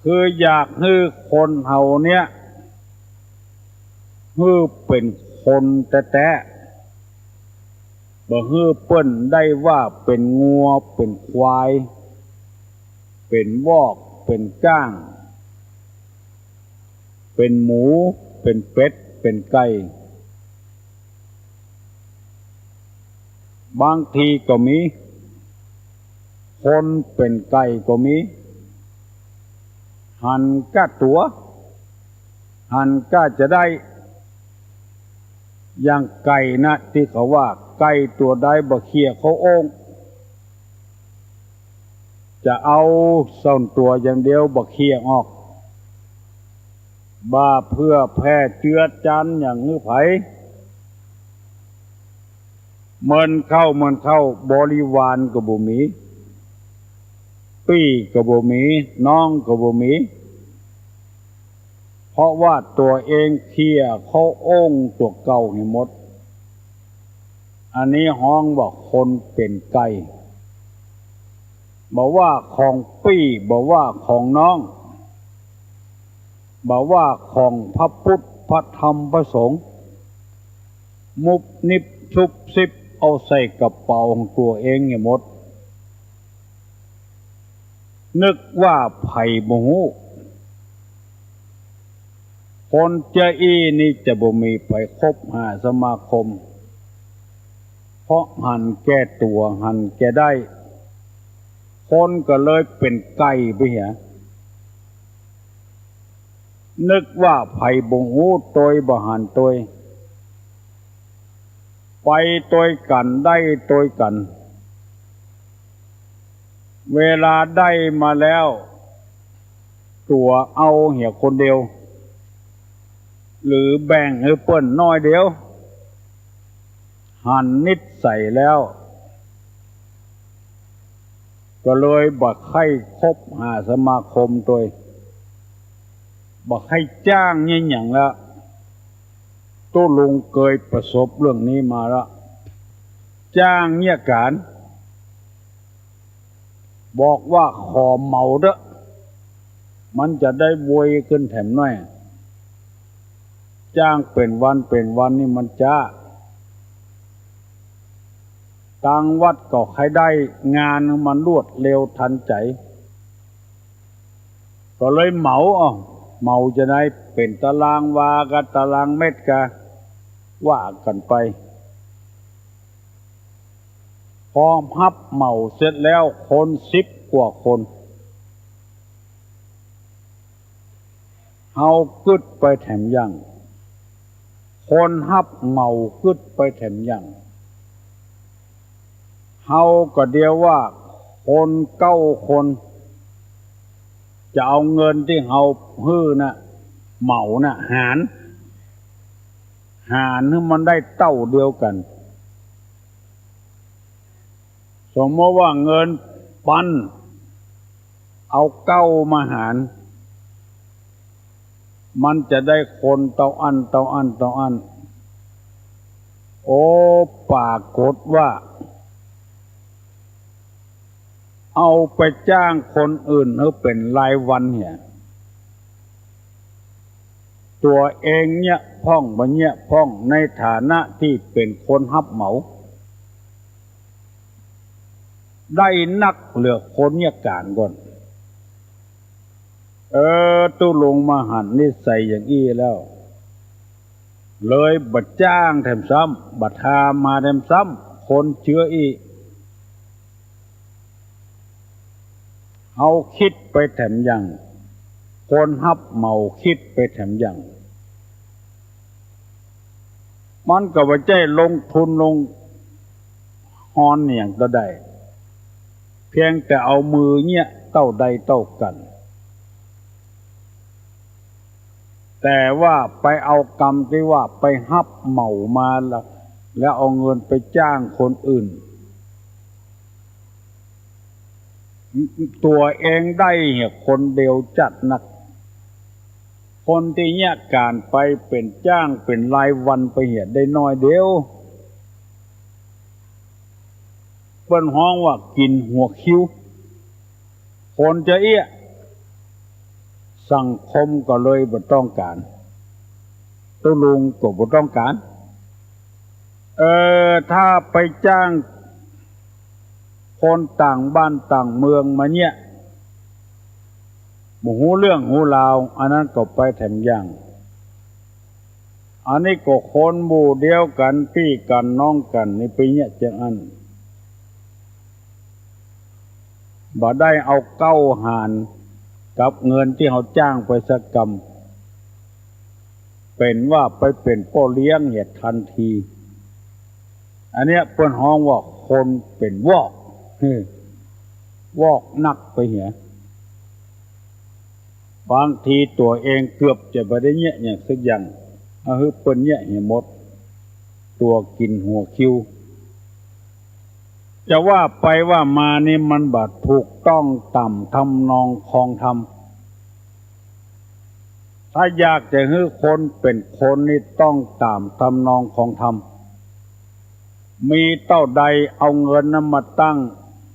คืออยากให้คนเฮาเนี่ยให้เป็นคนแท้ๆบ่ให้เปิ้นได้ว่าเป็นงัวเป็นควายเป็นวอกเป็นก้างเป็นหมูเป็นเป็ดเป็นไก่บางทีก็มีคนเป็นไก่ก็มีหันก้าตัวหันก้าจะได้อย่างไก่นะที่เขาว่าไก่ตัวใดบ่เขี่ยเขาโอ่งจะเอาส่วนตัวอย่างเดียวบ่เขี่ยออกบ้าเพื่อแพร่เชื้อจันอย่างนี้ไผเมินเข้าบริวารก็บ่มีปี้ก็บ่มีน้องก็บ่มีเพราะว่าตัวเองเขี่ยเขาโอ่งตัวเก่าให้หมดอันนี้ฮ้องว่าคนเป็นไก่บอกว่าของปี้บอกว่าของน้องบอกว่าของพระพุทธพระธรรมพระสงฆ์มุบนิบชุบซิบเอาใส่กระเป๋าของตัวเองให้หมดนึกว่าไผ่บ่ฮู้คนเจ้าอี้นี่จะบ่มีไปคบหาสมาคมเพราะหันแก้ตัวหันแก้ได้คนก็เลยเป็นไก่ไปเหียนึกว่าไผ่บ่ฮู้ตยบ่หันตยไปตยกันได้ตยกันเวลาได้มาแล้วตัวเอาเหี่ยคนเดียวหรือแบ่งให้เปิ้นน้อยเดียวหันนิดใส่แล้วก็เลยบ่ใครคบหาสมาคมตัวบ่ใครจ้างยิ่งอย่างละตู้ลุงเคยประสบเรื่องนี้มาแล้วจ้างเนี่ยการบอกว่าขอเมาเด้อมันจะได้โวยขึ้นแถมน้อยจ้างเป็นวันนี่มันจ้าต่างวัดก็ใครได้งานมันรวดเร็วทันใจก็เลยเหมาจะได้เป็นตารางวากับตารางเม็ดกะว่ากันไปพอฮับเหมาเสร็จแล้วคน10 กว่าคนเฮากึดไปแถมยังคนฮับเหมากึดไปแถมยังเฮาก็เดียวว่าคน9 คนจะเอาเงินที่เฮาฮื้อน่ะเหมาน่ะหารให้มันได้เต้าเดียวกันสมมติว่าเงินปันเอา9 มาหาร มันจะได้คนเตาอันโอ้ปรากฏว่าเอาไปจ้างคนอื่นให้เป็นรายวันเนี่ยตัวเองเนี่ยพ่องบ่เนี่ยพ่องในฐานะที่เป็นคนรับเหมาได้นักเหลือคนเนี่ยการก่อนตู้ลงมาหันนิสัยอย่างอี้แล้วเลยบัดจ้างแถมซ้ำบัดทามาแถมซ้ำคนเชื้ออีเอาคิดไปแถมยังคนฮับเมาคิดไปแถมยังมันก็ว่าใจลงทุนลงฮอนอย่างก็ได้เพียงแต่เอามือเนี่ยเต้าใดเต้ากันแต่ว่าไปเอากรรมที่ว่าไปฮับเหมามาแล้วเอาเงินไปจ้างคนอื่นตัวเองได้เนี่ยคนเดียวจัดหนักคนที่เนี่ยการไปเป็นจ้างเป็นรายวันไปเหียได้น้อยเดียวเปิ้นฮ้องว่ากินหัวคิ้วคนจะเอี้ยสังคมก็เลยบ่ต้องการตัวลุงก็บ่ต้องการถ้าไปจ้างคนต่างบ้านต่างเมืองมาเนี่ยบ่ฮู้เรื่องฮู้ราวอันนั้นก็ไปแถมอย่างอันนี้ก็คนหมู่เดียวกันพี่กันน้องกันนี่ไปเนี่ยจังอันบ่ได้เอาเก้าหารกับเงินที่เขาจ้างไปสักกรรมเป็นว่าไปเป็นพ่อเลี้ยงเหตุทันทีอันเนี้ยเปิ้นฮ้องว่าคนเป็นวอกนักไปเหียบางทีตัวเองเกือบจะบ่ได้เนี่ยอย่างสักอย่างเปิ้นเนี่ยเหียหมดตัวกินหัวคิวจะว่าไปว่ามานี่มันบัดถูกต้องตามทำนองคองธรรมถ้าอยากจะให้คนเป็นคนนี่ต้องตามทำนองของธรรมมีเต้าใดเอาเงินนั้นมาตั้ง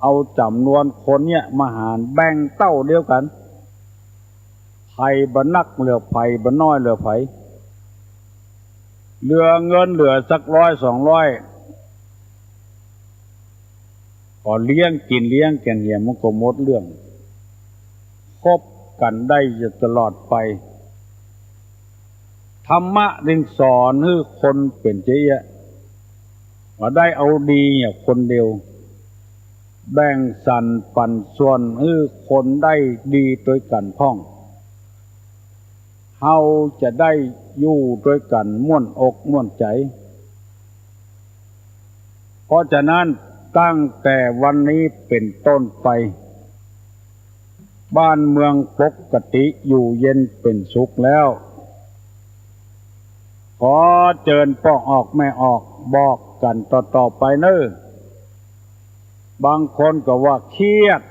เอาจำนวนคนเนี่ยมาหารแบ่งเต้าเดียวกันไผบ่นักเหลือไผบ่น้อยเหลือไผเหลือเงินเหลือสัก100 200ก็เลี้ยงกินเลี้ยงกันเหี่ยมันก็หมดเรื่องคบกันได้จะตลอดไปธรรมะจึงสอนให้คนเป็นเจ๊ะว่าได้เอาดีเนี่ยคนเดียวแบ่งสรรปันส่วนให้คนได้ดีด้วยกันพ้องเฮาจะได้อยู่ด้วยกันม่วนอกม่วนใจเพราะฉะนั้นตั้งแต่วันนี้เป็นต้นไปบ้านเมืองปกติอยู่เย็นเป็นสุขแล้วขอเชิญพ่อออกแม่ออกบอกกันต่อไปเนอะบางคนก็ว่าเครียด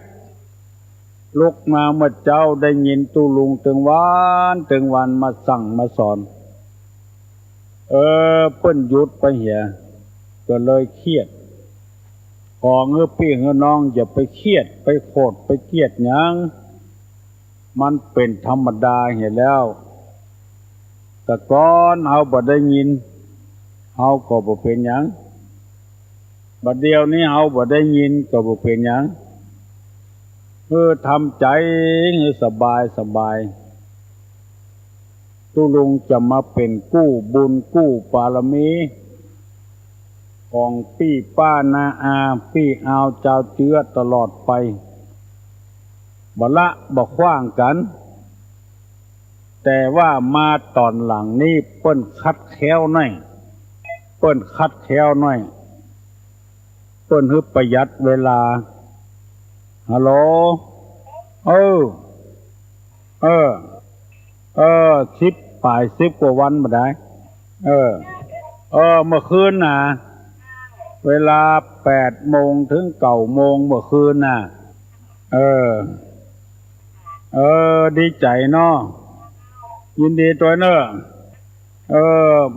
ลุกมาเมื่อเจ้าได้ยินตู้ลุงถึงวันมาสั่งมาสอนเปิ้นหยุดไปเหียก็เลยเครียดของพี่น้องอย่าไปเครียดไปโกรธไปเกลียดหยังมันเป็นธรรมดาเหียแล้วแต่ก่อนเฮาบ่ได้ยินเฮาก็บ่เป็นหยังบัดเดียวนี้เฮาบ่ได้ยินก็บ่เป็นหยังทำใจให้สบายตู้ลุงจะมาเป็นกู้บุญกู้บารมีของพี่ป้านาอาพี่อาวเจ้าเจือตลอดไปบ่ละบ่ขว้างกันแต่ว่ามาตอนหลังนี้เปิ้นคัดแคล้วหน่อยเปิ้นฮึประหยัดเวลาฮัลโหล10 กว่าวันบ่ได้เมื่อคืนน่ะเวลา8 โมงถึง9 โมงเมื่อคืนน่ะดีใจเนาะ ยินดีตัวเนอะ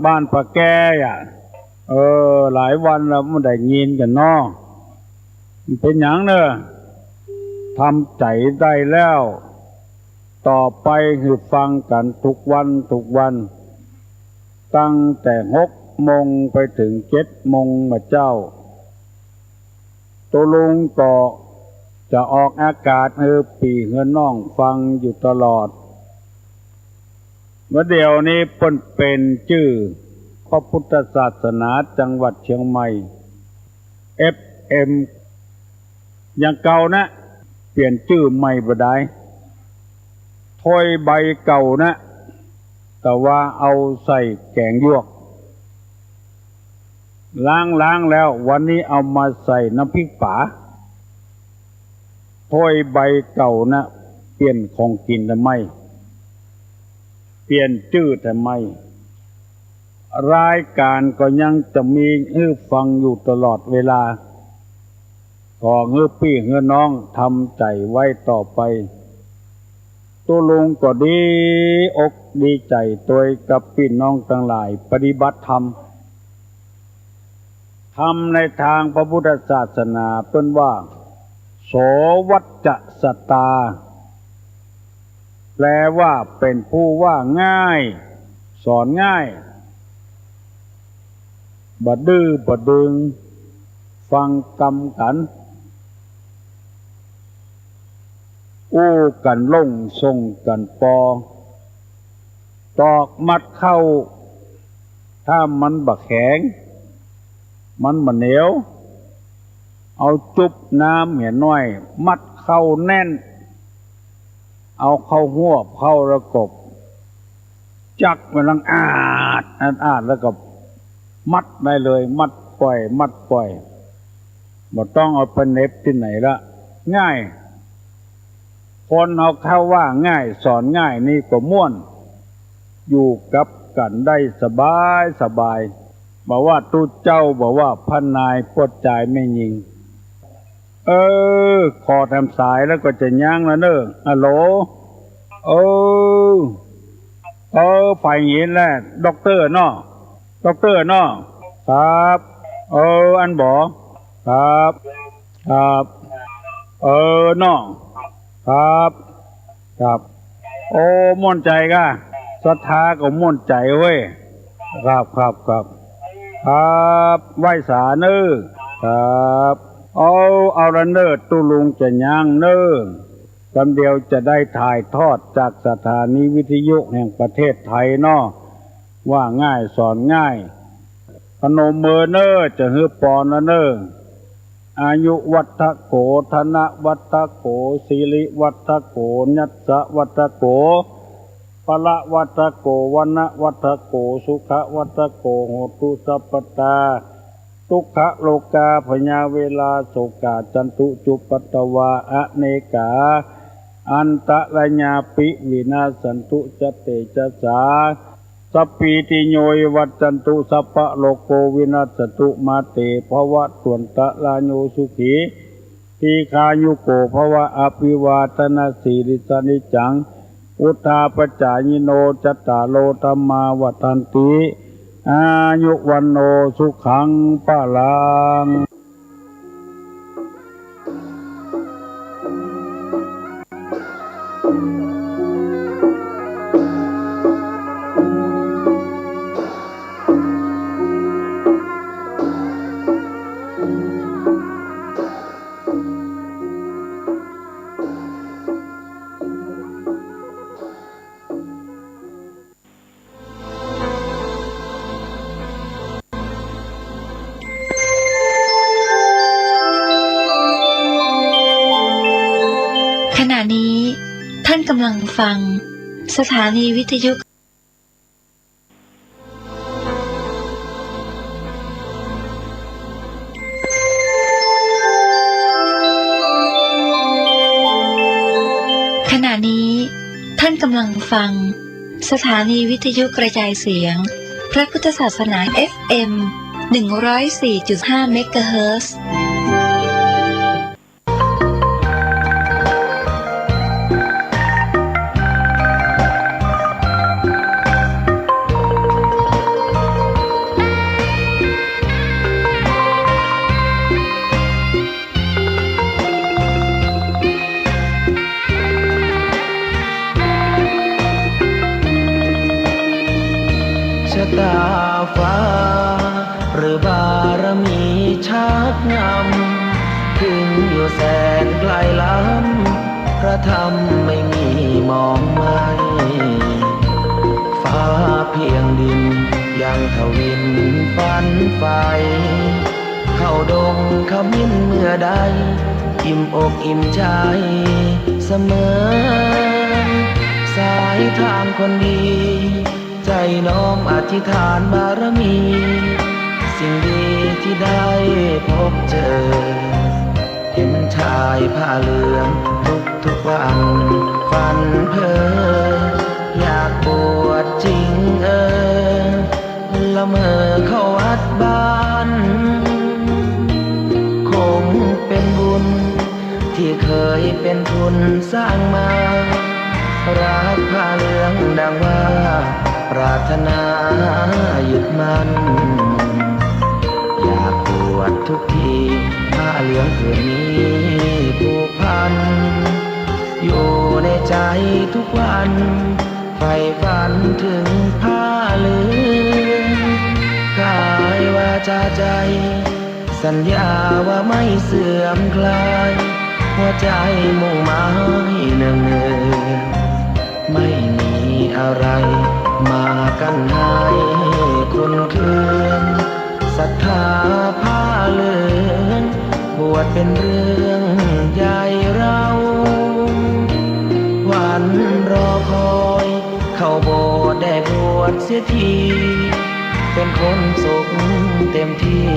บ้านปะแกอ่ะหลายวันแล้วไม่ได้ยินกันเนาะมันเป็นหยังเนอะทำใจได้แล้ว ต่อไปคือฟังกันทุกวันตั้งแต่6 โมงไปถึง7 โมงมาเจ้าตัวลุงก็จะออกอากาศให้ปีเฮือนน้องฟังอยู่ตลอดเมื่อเดี๋ยวนี้เป็นชื่อพระพุทธศาสนาจังหวัดเชียงใหม่ FM อย่างเก่านะเปลี่ยนชื่อใหม่บ่ได้ถ้วยใบเก่านะแต่ว่าเอาใส่แกงหยวกล้างแล้ววันนี้เอามาใส่น้ำพริกป๋าถ้วยใบเก่านะเปลี่ยนของกินทำไมเปลี่ยนชื่อทำไมรายการก็ยังจะมีให้ฟังอยู่ตลอดเวลาขอเงือพี่เงือน้องทำใจไว้ต่อไปตัวลุงก็ดีอกดีใจตัวกับพี่น้องทั้งหลายปฏิบัติธรรมในทางพระพุทธศาสนาเป็นว่าโสวัจจะสตาแปลว่าเป็นผู้ว่าง่ายสอนง่ายบ่ดื้อบ่ดึงฟังกำกันอู้กันลงส่งกันปอตอกมัดเข้าถ้ามันบะแข็งมันบะเหนียวเอาจุบน้ำเหี่ยน้อยมัดเข้าแน่นเอาเข้าหัวเข้าระกบจักมันลังอาดแล้วก็มัดได้เลยมัดปล่อยบ่ต้องเอาไปเน็บที่ไหนละง่ายคนเอาเข้าว่าง่ายสอนง่ายนี่ก็ม่วนอยู่กับกันได้สบายบอกว่าตู้เจ้าบอกว่าพันนายปวดใจไม่ยิงขอทำสายแล้วก็จะย่างแล้วเนอะฮัลโหลฝ่ายหญิงแหละด็อกเตอร์เนาะครับอันบอกครับเนาะครับม่วนใจก่ะศรัทธาก็ม่วนใจเว้ยครับไหว้สาเนอครับเอาละเนอตุลุงจะย่างเนอกำเดียวจะได้ถ่ายทอดจากสถานีวิทยุแห่งประเทศไทยเนาะว่าง่ายสอนง่ายพนมมือเนอจะฮือปอนละเนออายุวัฏโกธนะวัฏโกสิริวัฏโกญัสสะวัฏโกพละวัฏโกวันนะวัฏโกสุขวัฏโกโหตุสัพพตาทุกขโลกาพญาเวลาโสกาจันตุจุปัตตวาอเนกาอันตะระญาปิวินาสันตุจเตจสาสัพพิติโยวัจจันตุสัพพะโลกโกวินาศตุมาเตภวะตวนตะลาโยสุขีทีคายุโกภวะอภิวาทนาสีริสนิจังอุทาปจายโนจัตตาโลธัมมาวัฏันติอายุวันโนสุขังพลังขณะนี้ท่านกำลังฟังสถานีวิทยุขณะนี้ท่านกำลังฟังสถานีวิทยุกระจายเสียงพระพุทธศาสนา FM 104.5 เมกะเฮิรตซ์ กงำถึงอยู่แสนไกลล้ำพระธรรมไม่มีมองไม่ฟ้าเพียงดินยังทวินฝันไฟเข้าดงขมิ้นเมื่อใดอิ่มอกอิ่มใจเสมอสายทางคนดีใจน้อมอธิษฐานบารมีสิ่งดีที่ได้พบเจอเห็นชายผ้าเหลืองทุกวันฝันเพ้ออยากบวชจริงละเมอเข้าวัดบ้านคงเป็นบุญที่เคยเป็นทุนสร้างมารักผ้าเหลืองดังว่าปรารถนายึดมั่นอยากบวชทุกทีผ้าเหลืองผืนนี้ผูกพันอยู่ในใจทุกวันใฝ่ฝันถึงผ้าเหลืองกายวาจาใจสัญญาว่าไม่เสื่อมคลายหัวใจมุ่งหมายเนืองไม่มีอะไรมากันให้คุณคืนศรัทธาผ้าเหลืองบวชเป็นเรื่องใหญ่เราวันรอคอยเข้าโบสถ์ได้บวชเสียทีเป็นคนสุขเต็มที่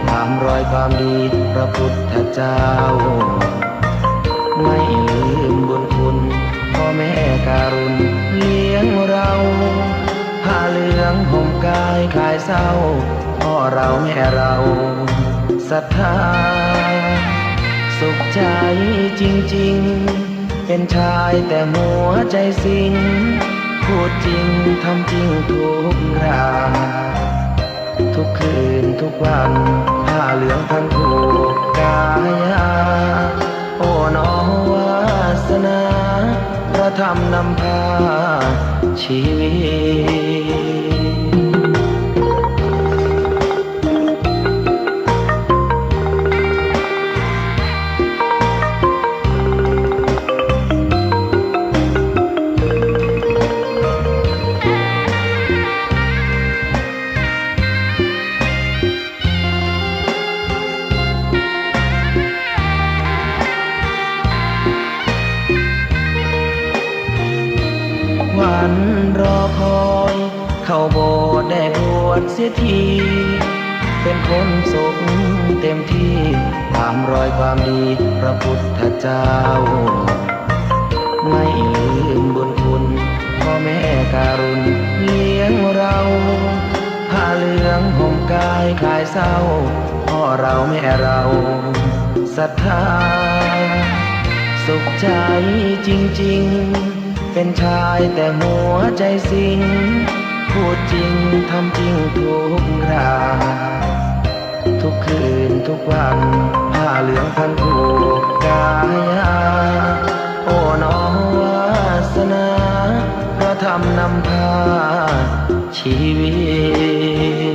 ตามรอยความดีพระพุทธเจ้าไม่ลืมบุญคุณพ่อแม่การุณเลี้ยงเราผ้าเหลืองห่มกายคลายเศร้าพ่อเราแม่เราศรัทธาสุขใจจริงๆเป็นชายแต่หัวใจสิงพูดจริงทำจริงทุกคราทุกคืนทุกวันผ้าเหลืองพันผูกกายาโอ้น้อวาสนาพระธรรมนำพาชีวิตวันรอคอยเข้าโบสถ์ได้บวชเสียทีเป็นคนสุขเต็มที่ตามรอยความดีพระพุทธเจ้าไม่ลืมบุญคุณพ่อแม่การุณเลี้ยงเราผ้าเหลืองห่มกายคลายเศร้าพ่อเราแม่เราศรัทธาสุขใจจริงๆเป็นชายแต่หัวใจสิงพูดจริงทำจริงทุกคราทุกคืนทุกวันผ้าเหลืองพันผูกกายาโอ้น้อวาสนาพระธรรมนำพาชีวิต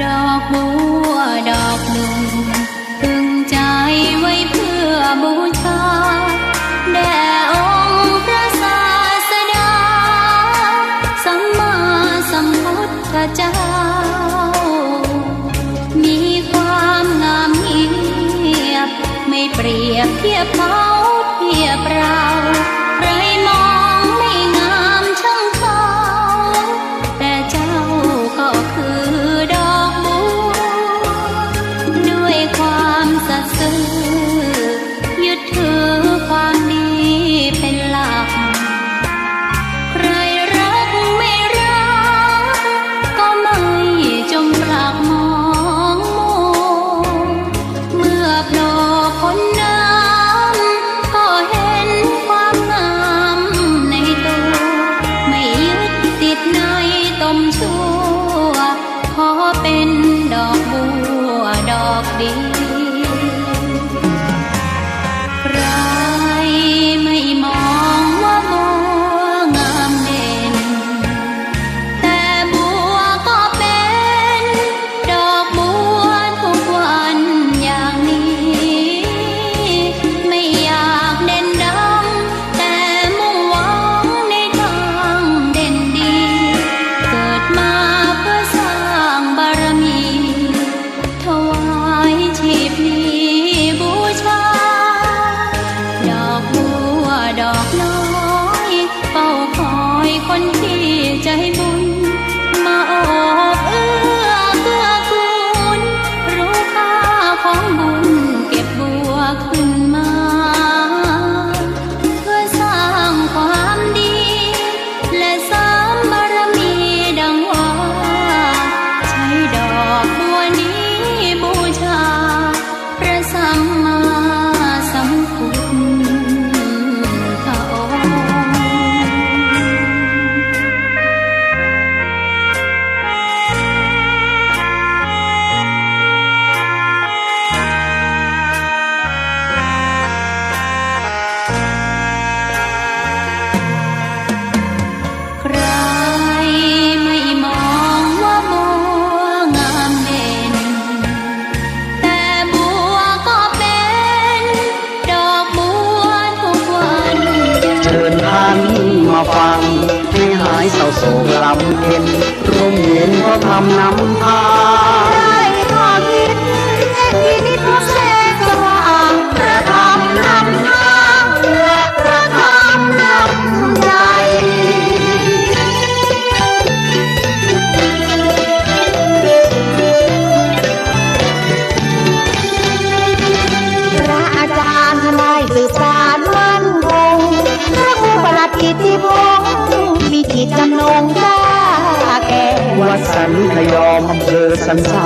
ดอกบัวดอกหนึ่งพึงใจไว้เพื่อบูชาแด่องค์พระศาสดาสัมมาสัมพุทธเจ้ามีความงามเงียบไม่เปรียบเทียบเขาเทียบเราใครมองไม่งามช่างเขา มาฟังให้หายเศร้าโศกลำเค็นร่มเย็นเพราะทำน้ำพาได้ข้อคิดที่นิพแสงสว่างพระธรรมนำทางและพระธรรมนำใจพระอาจารย์ท่านได้สื่อสารมั่นคงพระครูประหลัดกิตติพงศ์มีจิตจำนงกล้าแก่ วัดสันขยอมอำเภอสันทราย